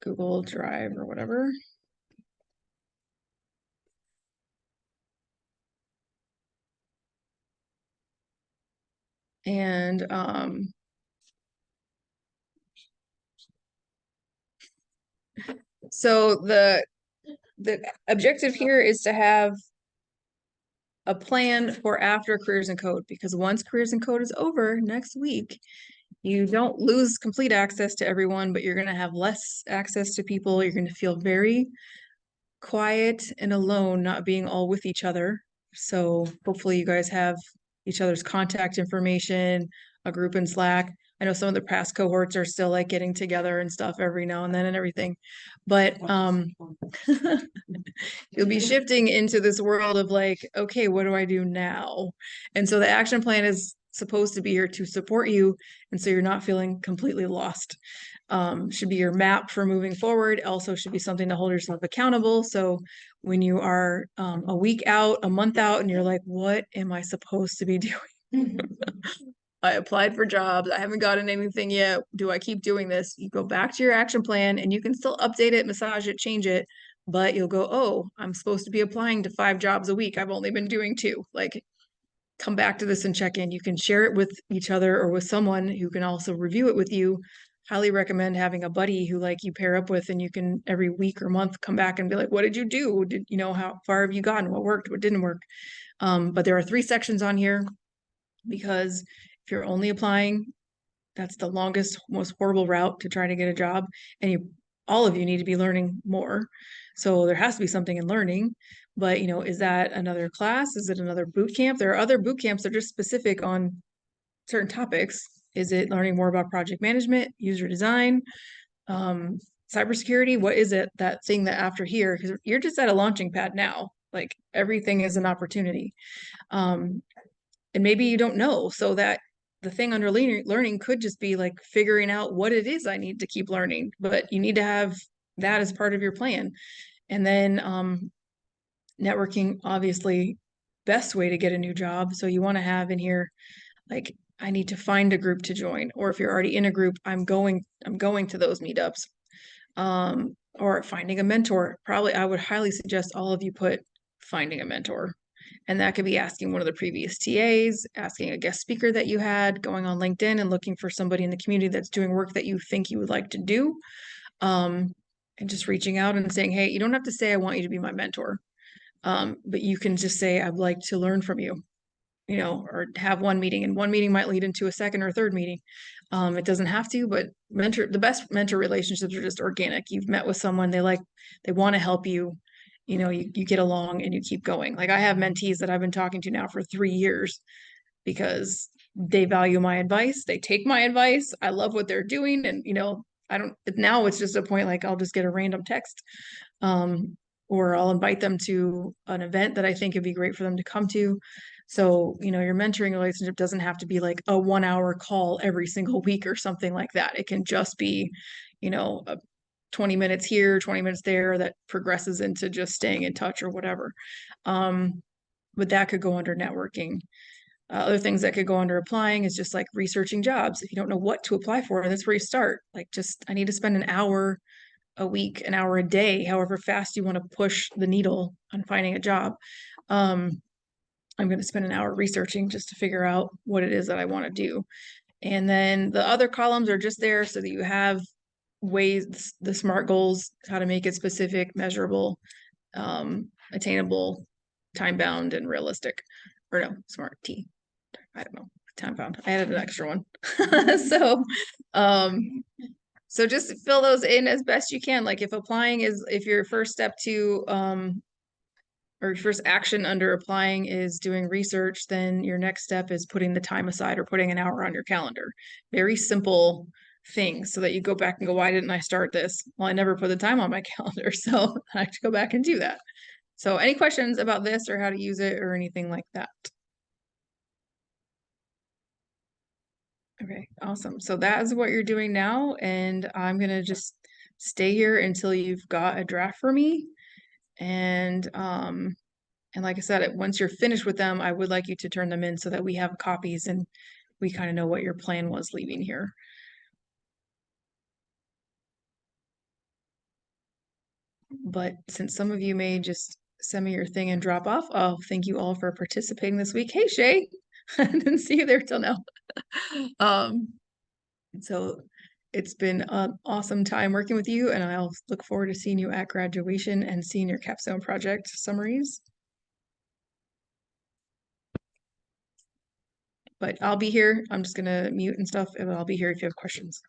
Google Drive or whatever. And so the objective here is to have a plan for after careers in code, because once careers in code is over next week, you don't lose complete access to everyone, but you're going to have less access to people. You're going to feel very quiet and alone, not being all with each other. So hopefully you guys have each other's contact information, a group in Slack. I know some of the past cohorts are still like getting together and stuff every now and then and everything, but you'll be shifting into this world of like, okay, what do I do now? And so the action plan is supposed to be here to support you, and so you're not feeling completely lost. Should be your map for moving forward. Also should be something to hold yourself accountable. So when you are a week out, a month out, and you're like, what am I supposed to be doing? I applied for jobs. I haven't gotten anything yet. Do I keep doing this? You go back to your action plan and you can still update it, massage it, change it, but you'll go, oh, I'm supposed to be applying to 5 jobs a week. I've only been doing 2. Like, come back to this and check in. You can share it with each other or with someone who can also review it with you. Highly recommend having a buddy who like you pair up with, and you can every week or month come back and be like, what did you do? How far have you gotten? What worked? What didn't work? But there are 3 sections on here because if you're only applying, that's the longest, most horrible route to try to get a job. And all of you need to be learning more. So there has to be something in learning. But, is that another class? Is it another boot camp? There are other boot camps that are just specific on certain topics. Is it learning more about project management, user design, cybersecurity? What is it, that thing that after here? Because you're just at a launching pad now. Like everything is an opportunity. And maybe you don't know. So that the thing under learning could just be like figuring out what it is I need to keep learning, but you need to have that as part of your plan. And then networking, obviously, best way to get a new job. So you want to have in here, like, I need to find a group to join, or if you're already in a group, I'm going to those meetups, or finding a mentor. Probably, I would highly suggest all of you put finding a mentor. And that could be asking one of the previous TAs, asking a guest speaker that you had, going on LinkedIn and looking for somebody in the community that's doing work that you think you would like to do. And just reaching out and saying, hey, you don't have to say, I want you to be my mentor. But you can just say, I'd like to learn from you, or have one meeting, and one meeting might lead into a second or third meeting. It doesn't have to, but the best mentor relationships are just organic. You've met with someone, they want to help you. You get along and you keep going. Like I have mentees that I've been talking to now for 3 years because they value my advice. They take my advice. I love what they're doing. And, now it's just a point, like I'll just get a random text, or I'll invite them to an event that I think would be great for them to come to. So, your mentoring relationship doesn't have to be like a 1-hour call every single week or something like that. It can just be, 20 minutes here, 20 minutes there that progresses into just staying in touch or whatever. But that could go under networking. Other things that could go under applying is just like researching jobs. If you don't know what to apply for, that's where you start. Like I need to spend an hour a week, an hour a day, however fast you want to push the needle on finding a job. I'm going to spend an hour researching just to figure out what it is that I want to do. And then the other columns are just there so that you have ways, the SMART goals, how to make it specific, measurable, attainable, time bound, and realistic. Or no, SMART T. I don't know, time bound. I added an extra one. So, so just fill those in as best you can. Like if your first step to, or your first action under applying is doing research, then your next step is putting the time aside or putting an hour on your calendar. Very simple things so that you go back and go, why didn't I start this? Well, I never put the time on my calendar, so I have to go back and do that. So any questions about this or how to use it or anything like that? Okay, awesome. So that is what you're doing now, and I'm gonna just stay here until you've got a draft for me. And like I said, once you're finished with them, I would like you to turn them in so that we have copies and we kind of know what your plan was leaving here. But since some of you may just send me your thing and drop off, oh, thank you all for participating this week. Hey, Shay, I didn't see you there till now. So it's been an awesome time working with you, and I'll look forward to seeing you at graduation and seeing your capstone project summaries. But I'll be here. I'm just gonna mute and stuff, and I'll be here if you have questions.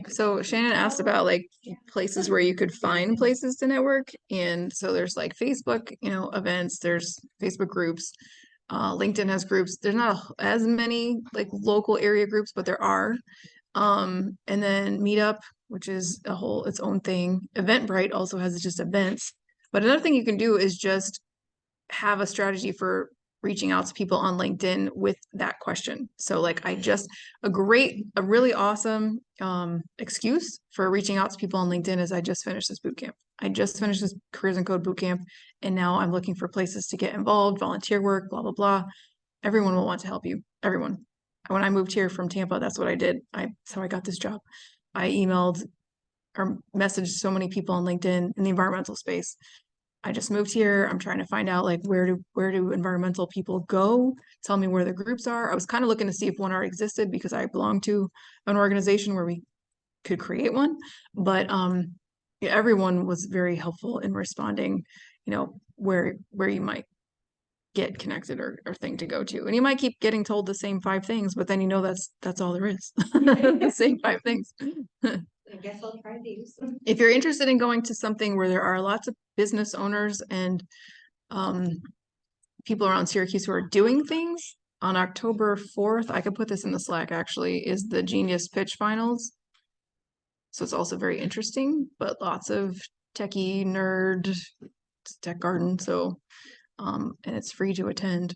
So Shannon asked about like places where you could find places to network. And so there's like Facebook, events, there's Facebook groups. LinkedIn has groups. There's not as many like local area groups, but there are. And then Meetup, which is its own thing. Eventbrite also has just events. But another thing you can do is just have a strategy for reaching out to people on LinkedIn with that question. So like a really awesome excuse for reaching out to people on LinkedIn is I just finished this boot camp. I just finished this careers and code boot camp and now I'm looking for places to get involved, volunteer work, blah, blah, blah. Everyone will want to help you. Everyone. When I moved here from Tampa, that's what I did. That's how I got this job. I emailed or messaged so many people on LinkedIn in the environmental space. I just moved here. I'm trying to find out like where do environmental people go? Tell me where the groups are. I was kind of looking to see if one already existed because I belong to an organization where we could create one. But yeah, everyone was very helpful in responding, where you might get connected or thing to go to. And you might keep getting told the same 5 things, but then that's all there is. The same 5 things. I guess I'll try these. If you're interested in going to something where there are lots of business owners and people around Syracuse who are doing things, on October 4th, I could put this in the Slack actually, is the Genius Pitch Finals. So it's also very interesting, but lots of techie nerd, tech garden. So, and it's free to attend.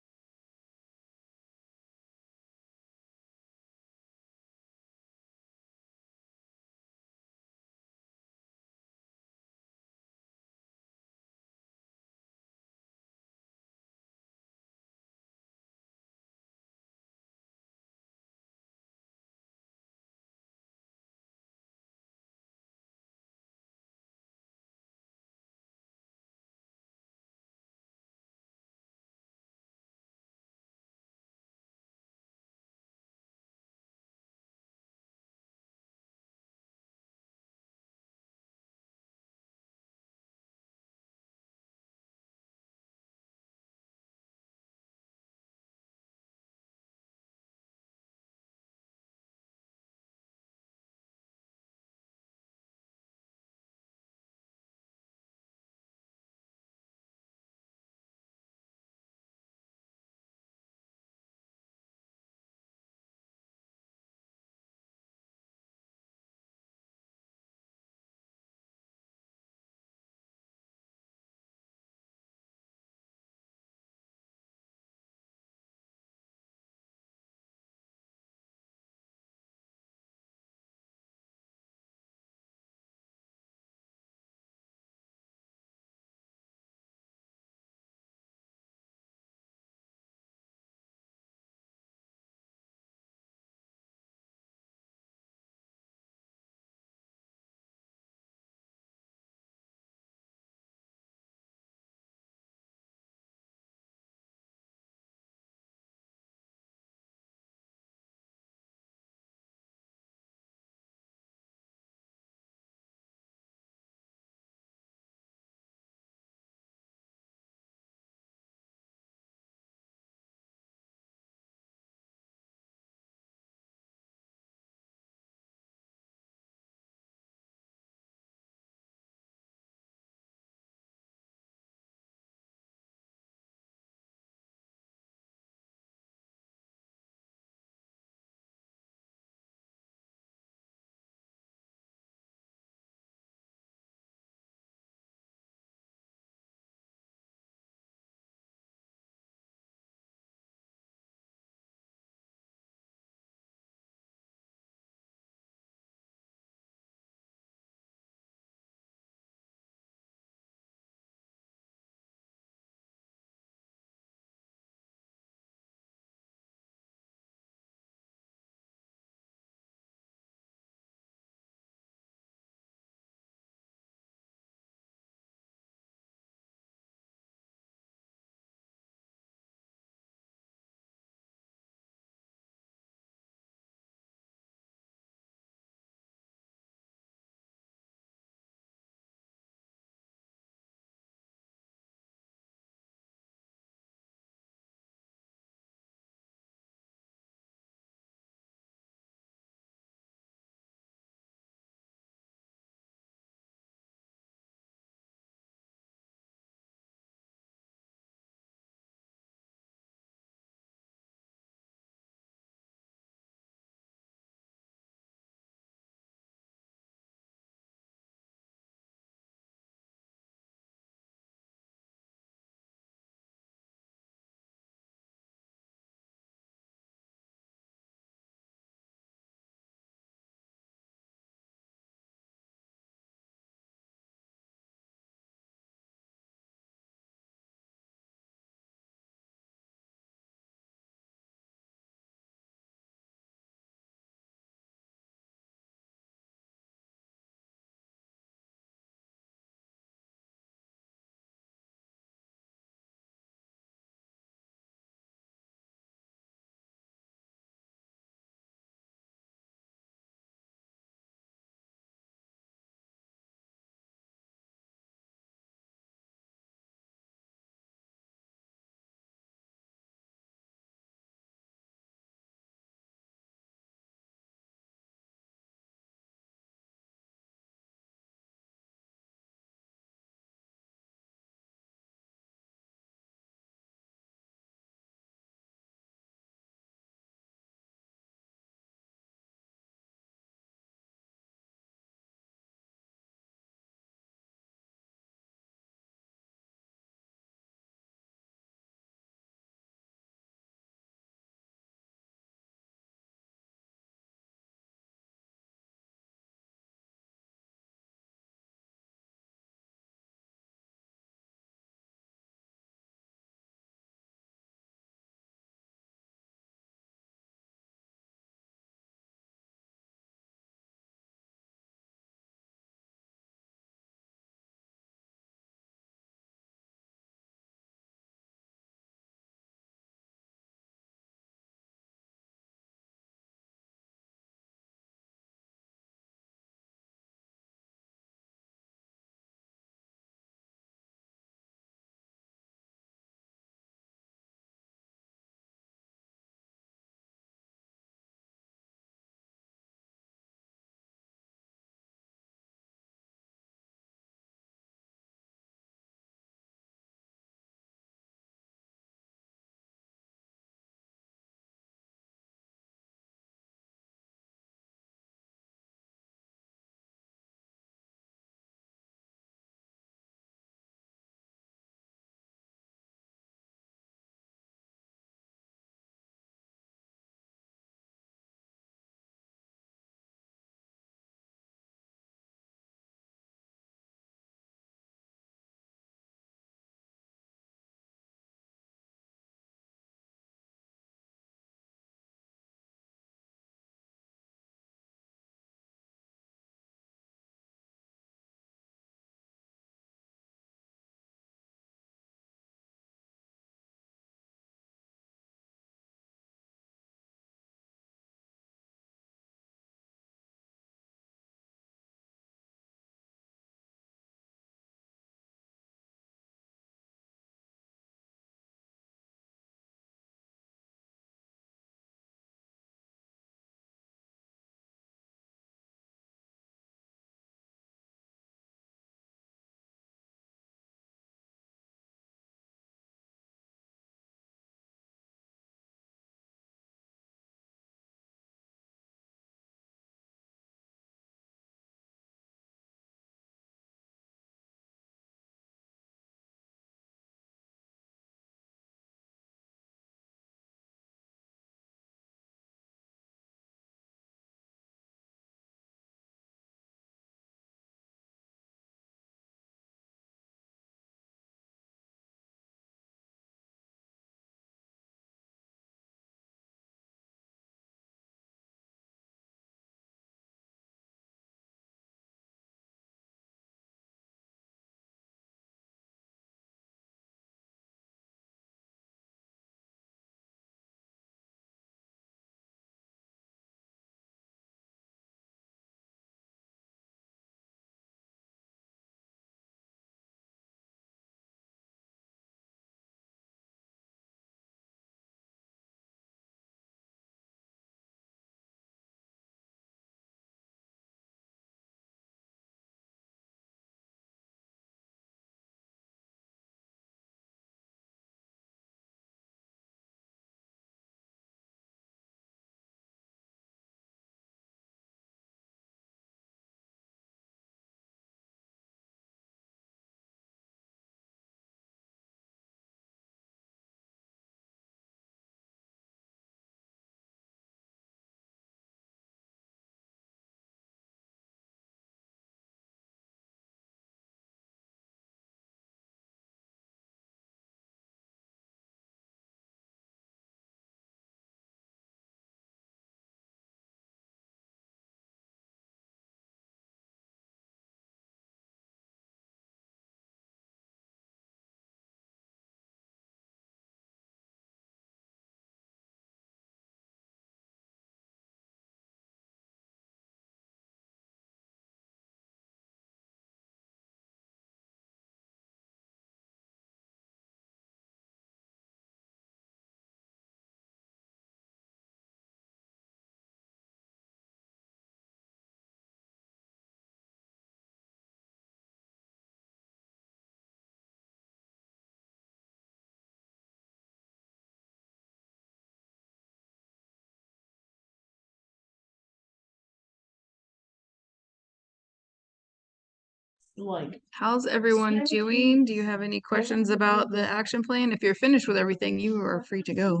like, How's everyone doing? Do you have any questions about the action plan? If you're finished with everything, you are free to go.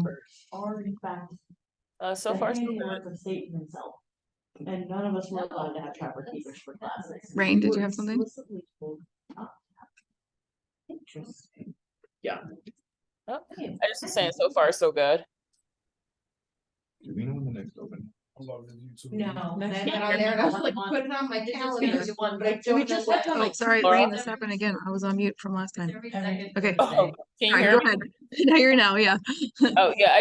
are in fact So the far, so handiwork of Satan himself. And none of us were allowed to have trapper keepers for classes. Rain, did We you were have something? explicitly told not to have. Interesting. Yeah. oh, I just was saying, so far, so good. Do we know when the next open? No, Next I got year. on there and I was like, put it on my calendar, but I don't know what. Oh, sorry, Laura? Rain, this happened again. I was on mute from last time. Okay. Oh, can you Alright, hear go me? ahead. Now you're now, yeah. Oh, yeah,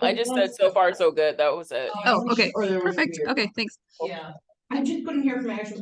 I just said so far, so good. That was it. Oh, okay, Or there was perfect. weird. Okay, thanks. Yeah, I just couldn't hear from my actual.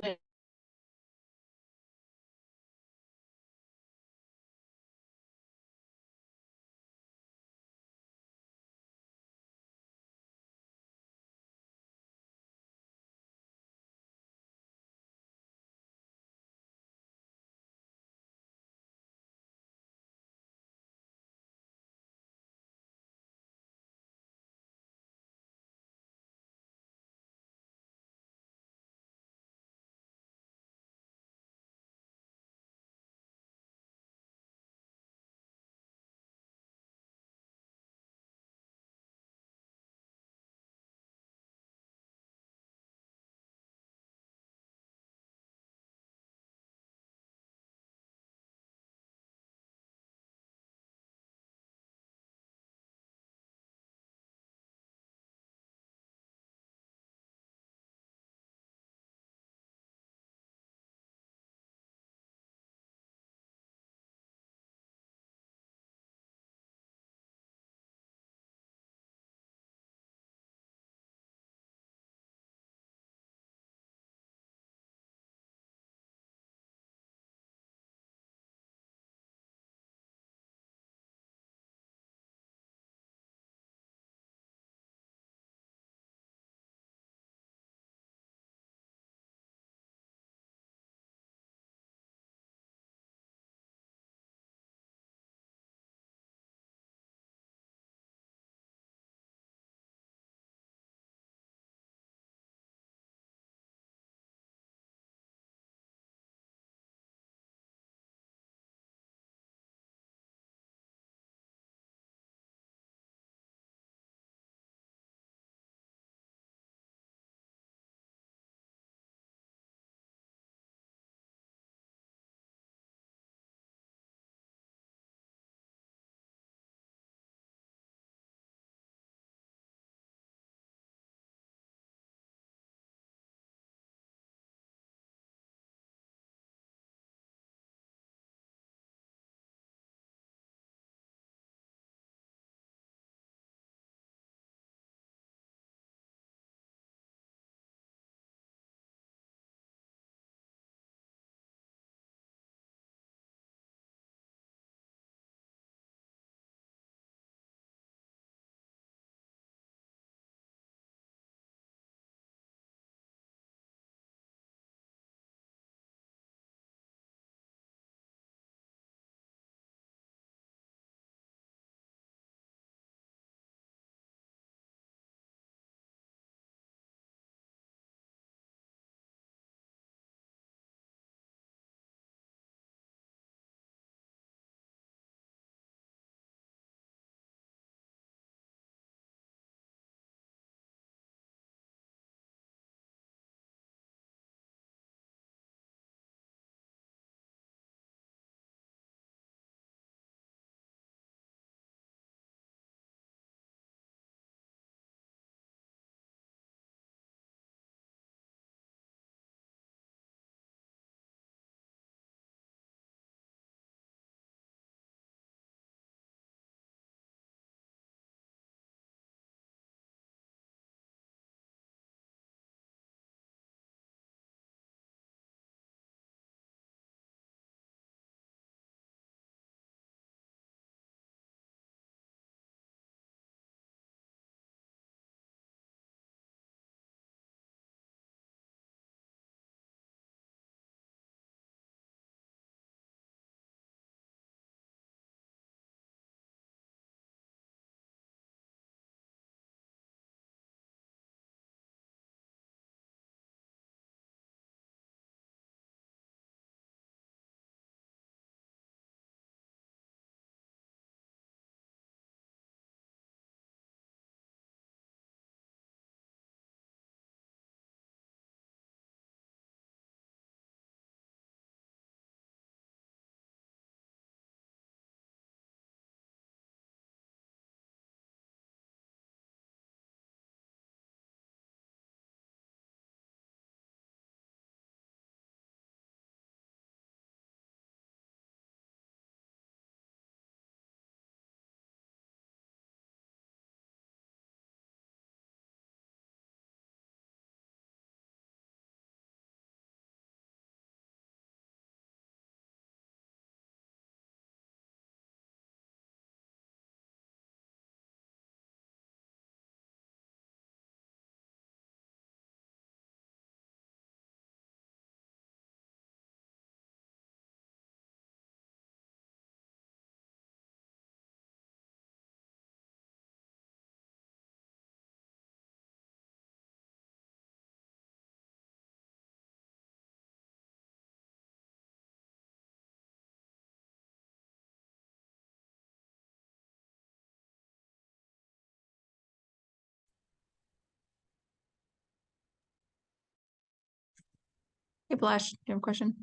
Hey, Blash, you have a question?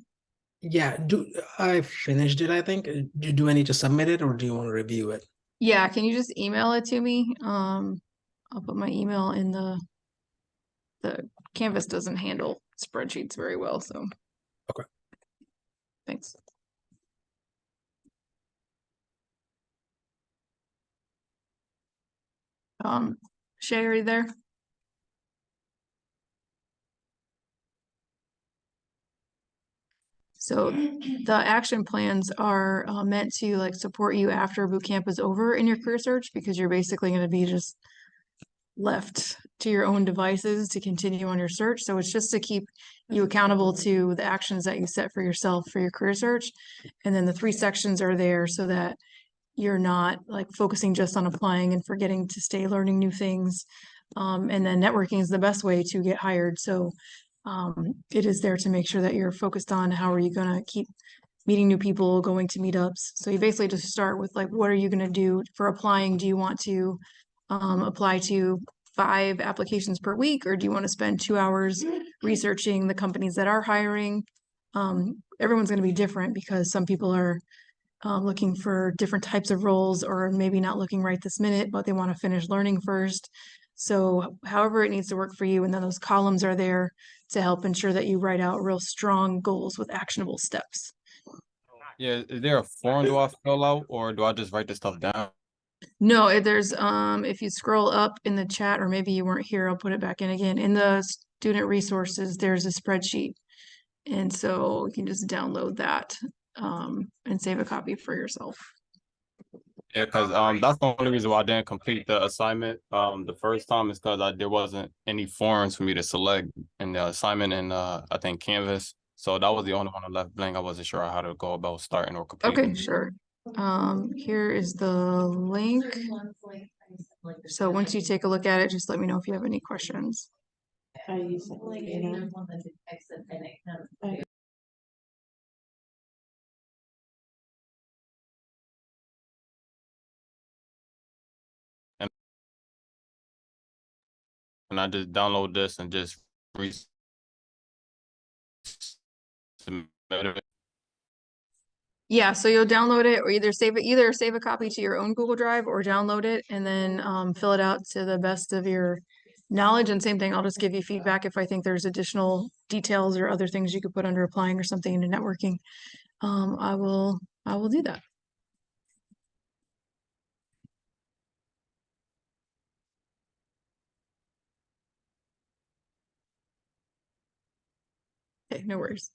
Yeah, I finished it, I think. Do I need to submit it or do you want to review it? Yeah, can you just email it to me? I'll put my email in the Canvas doesn't handle spreadsheets very well, so. Okay. Thanks. Shay, are you there? So the action plans are meant to like support you after boot camp is over in your career search, because you're basically going to be just left to your own devices to continue on your search. So it's just to keep you accountable to the actions that you set for yourself for your career search. And then the 3 sections are there so that you're not like focusing just on applying and forgetting to stay learning new things. And then networking is the best way to get hired. So it is there to make sure that you're focused on how are you going to keep meeting new people, going to meetups. So you basically just start with like, what are you going to do for applying? Do you want to apply to 5 applications per week, or do you want to spend 2 hours researching the companies that are hiring? Everyone's going to be different because some people are looking for different types of roles, or maybe not looking right this minute, but they want to finish learning first. So however it needs to work for you, and then those columns are there to help ensure that you write out real strong goals with actionable steps. Yeah, is there a form do I fill out or do I just write this stuff down? No, there's if you scroll up in the chat, or maybe you weren't here, I'll put it back in again. In the student resources, there's a spreadsheet. And so you can just download that and save a copy for yourself. Yeah, because that's the only reason why I didn't complete the assignment the first time is because there wasn't any forms for me to select in the assignment in I think Canvas. So that was the only one I left blank. I wasn't sure how to go about starting or completing. Okay, sure. Here is the link. So once you take a look at it, just let me know if you have any questions. I use it later. And I just download this and just submit it. Yeah, so you'll download it, or either save a copy to your own Google Drive or download it and then fill it out to the best of your knowledge. And same thing, I'll just give you feedback if I think there's additional details or other things you could put under applying or something into networking. I will do that. Okay, no worries.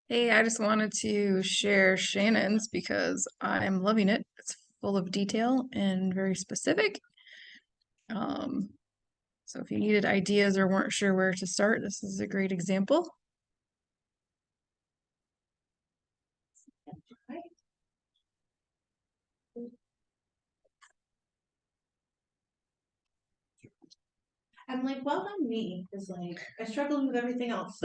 Hey, I just wanted to share Shannon's because I'm loving it. It's full of detail and very specific. So if you needed ideas or weren't sure where to start, this is a great example. I'm like, well done me, cause like, I struggled with everything else.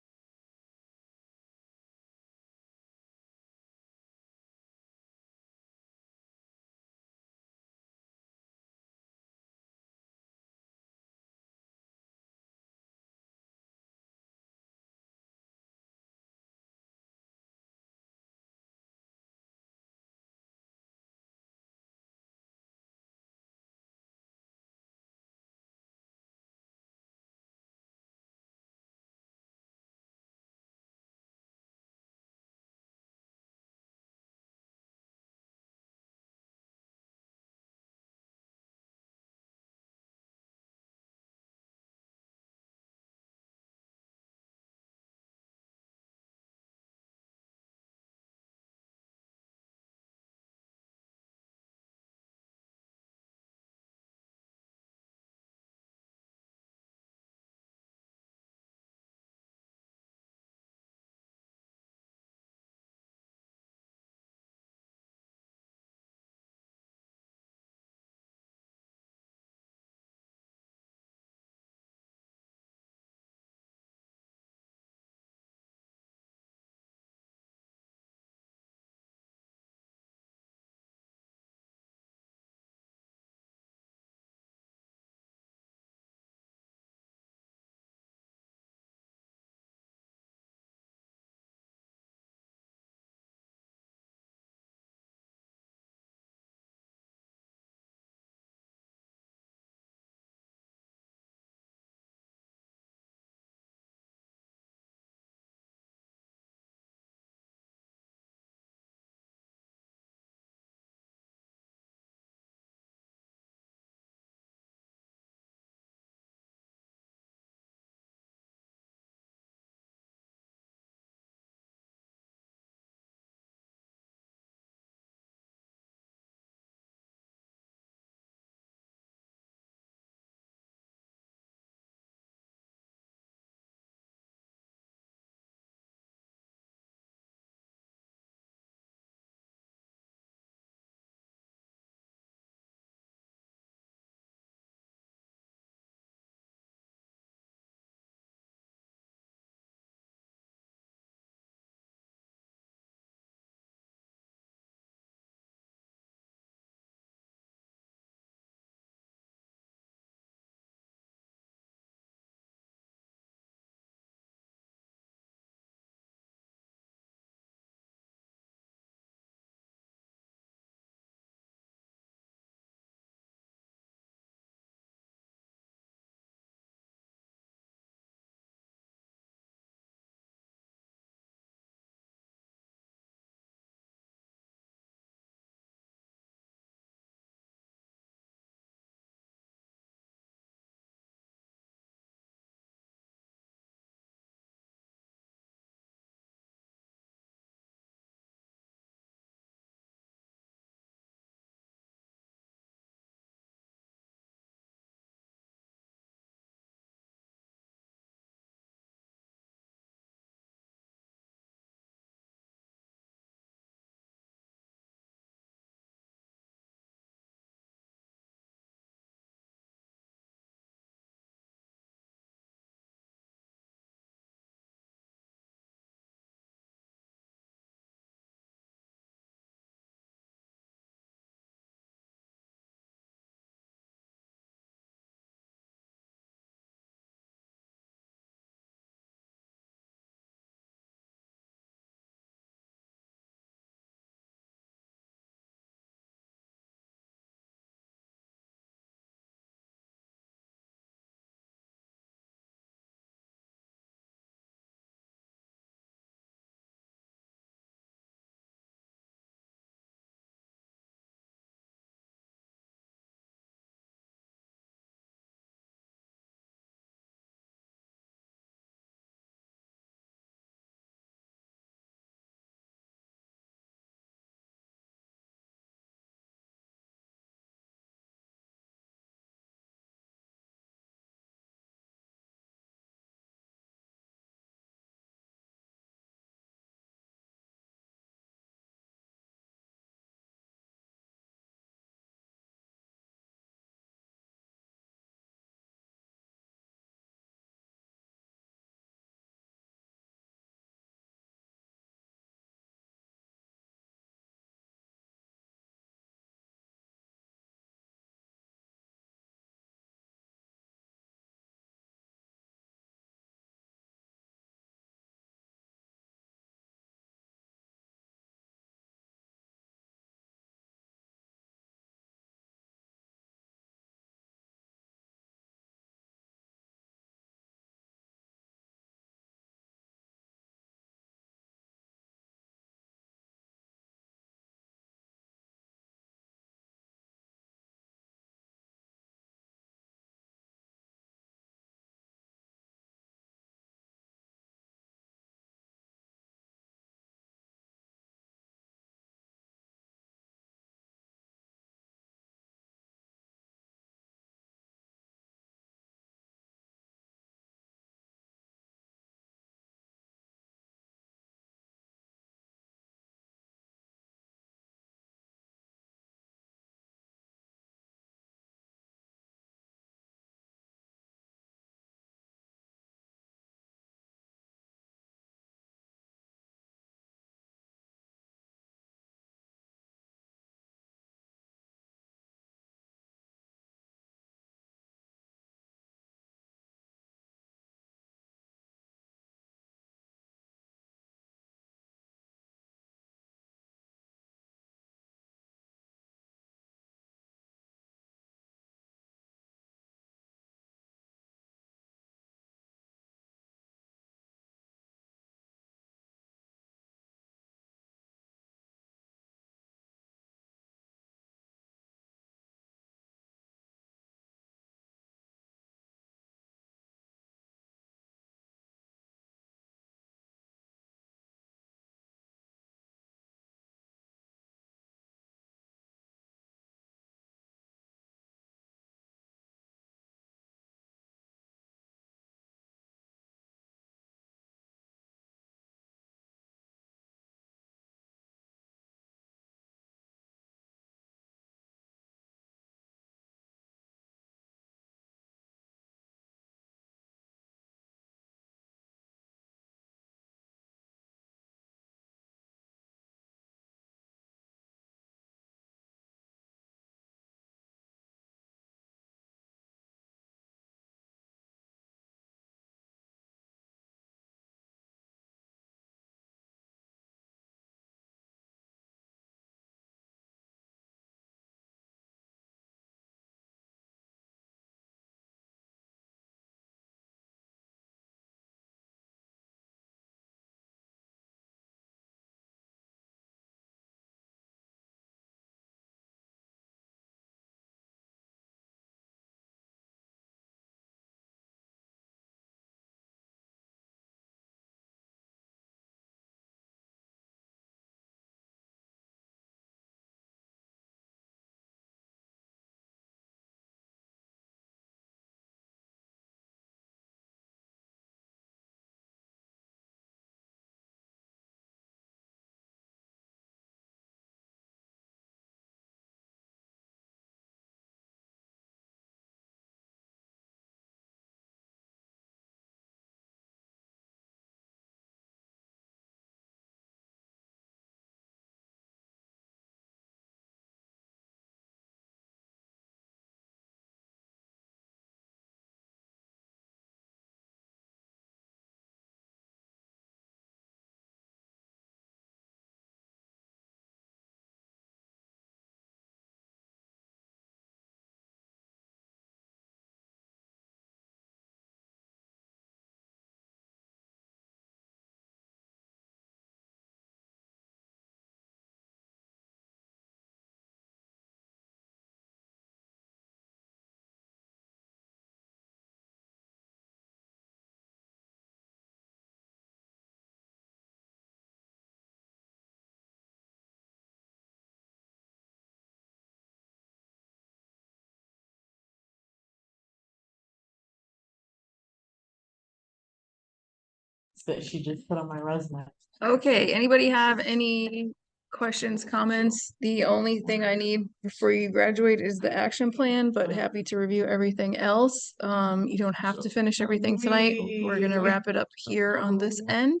that she just put on my resume. Okay, anybody have any questions, comments? The only thing I need before you graduate is the action plan, but happy to review everything else. You don't have to finish everything tonight. We're gonna wrap it up here on this end.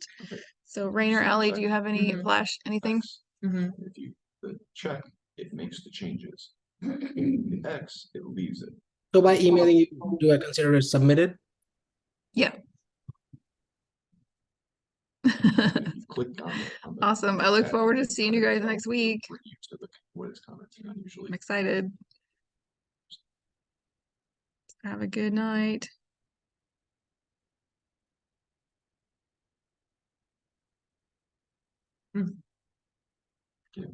So Rain or Ally, do you have any flash, anything? If you, the check, it makes the changes. The X, it leaves it. So by emailing you, do I consider it submitted? Yeah. If you clicked on the Awesome. I look check, forward to it's seeing you gonna guys tell next week. for you to look what it's commenting on usually. I'm excited. Have a good night. Yeah.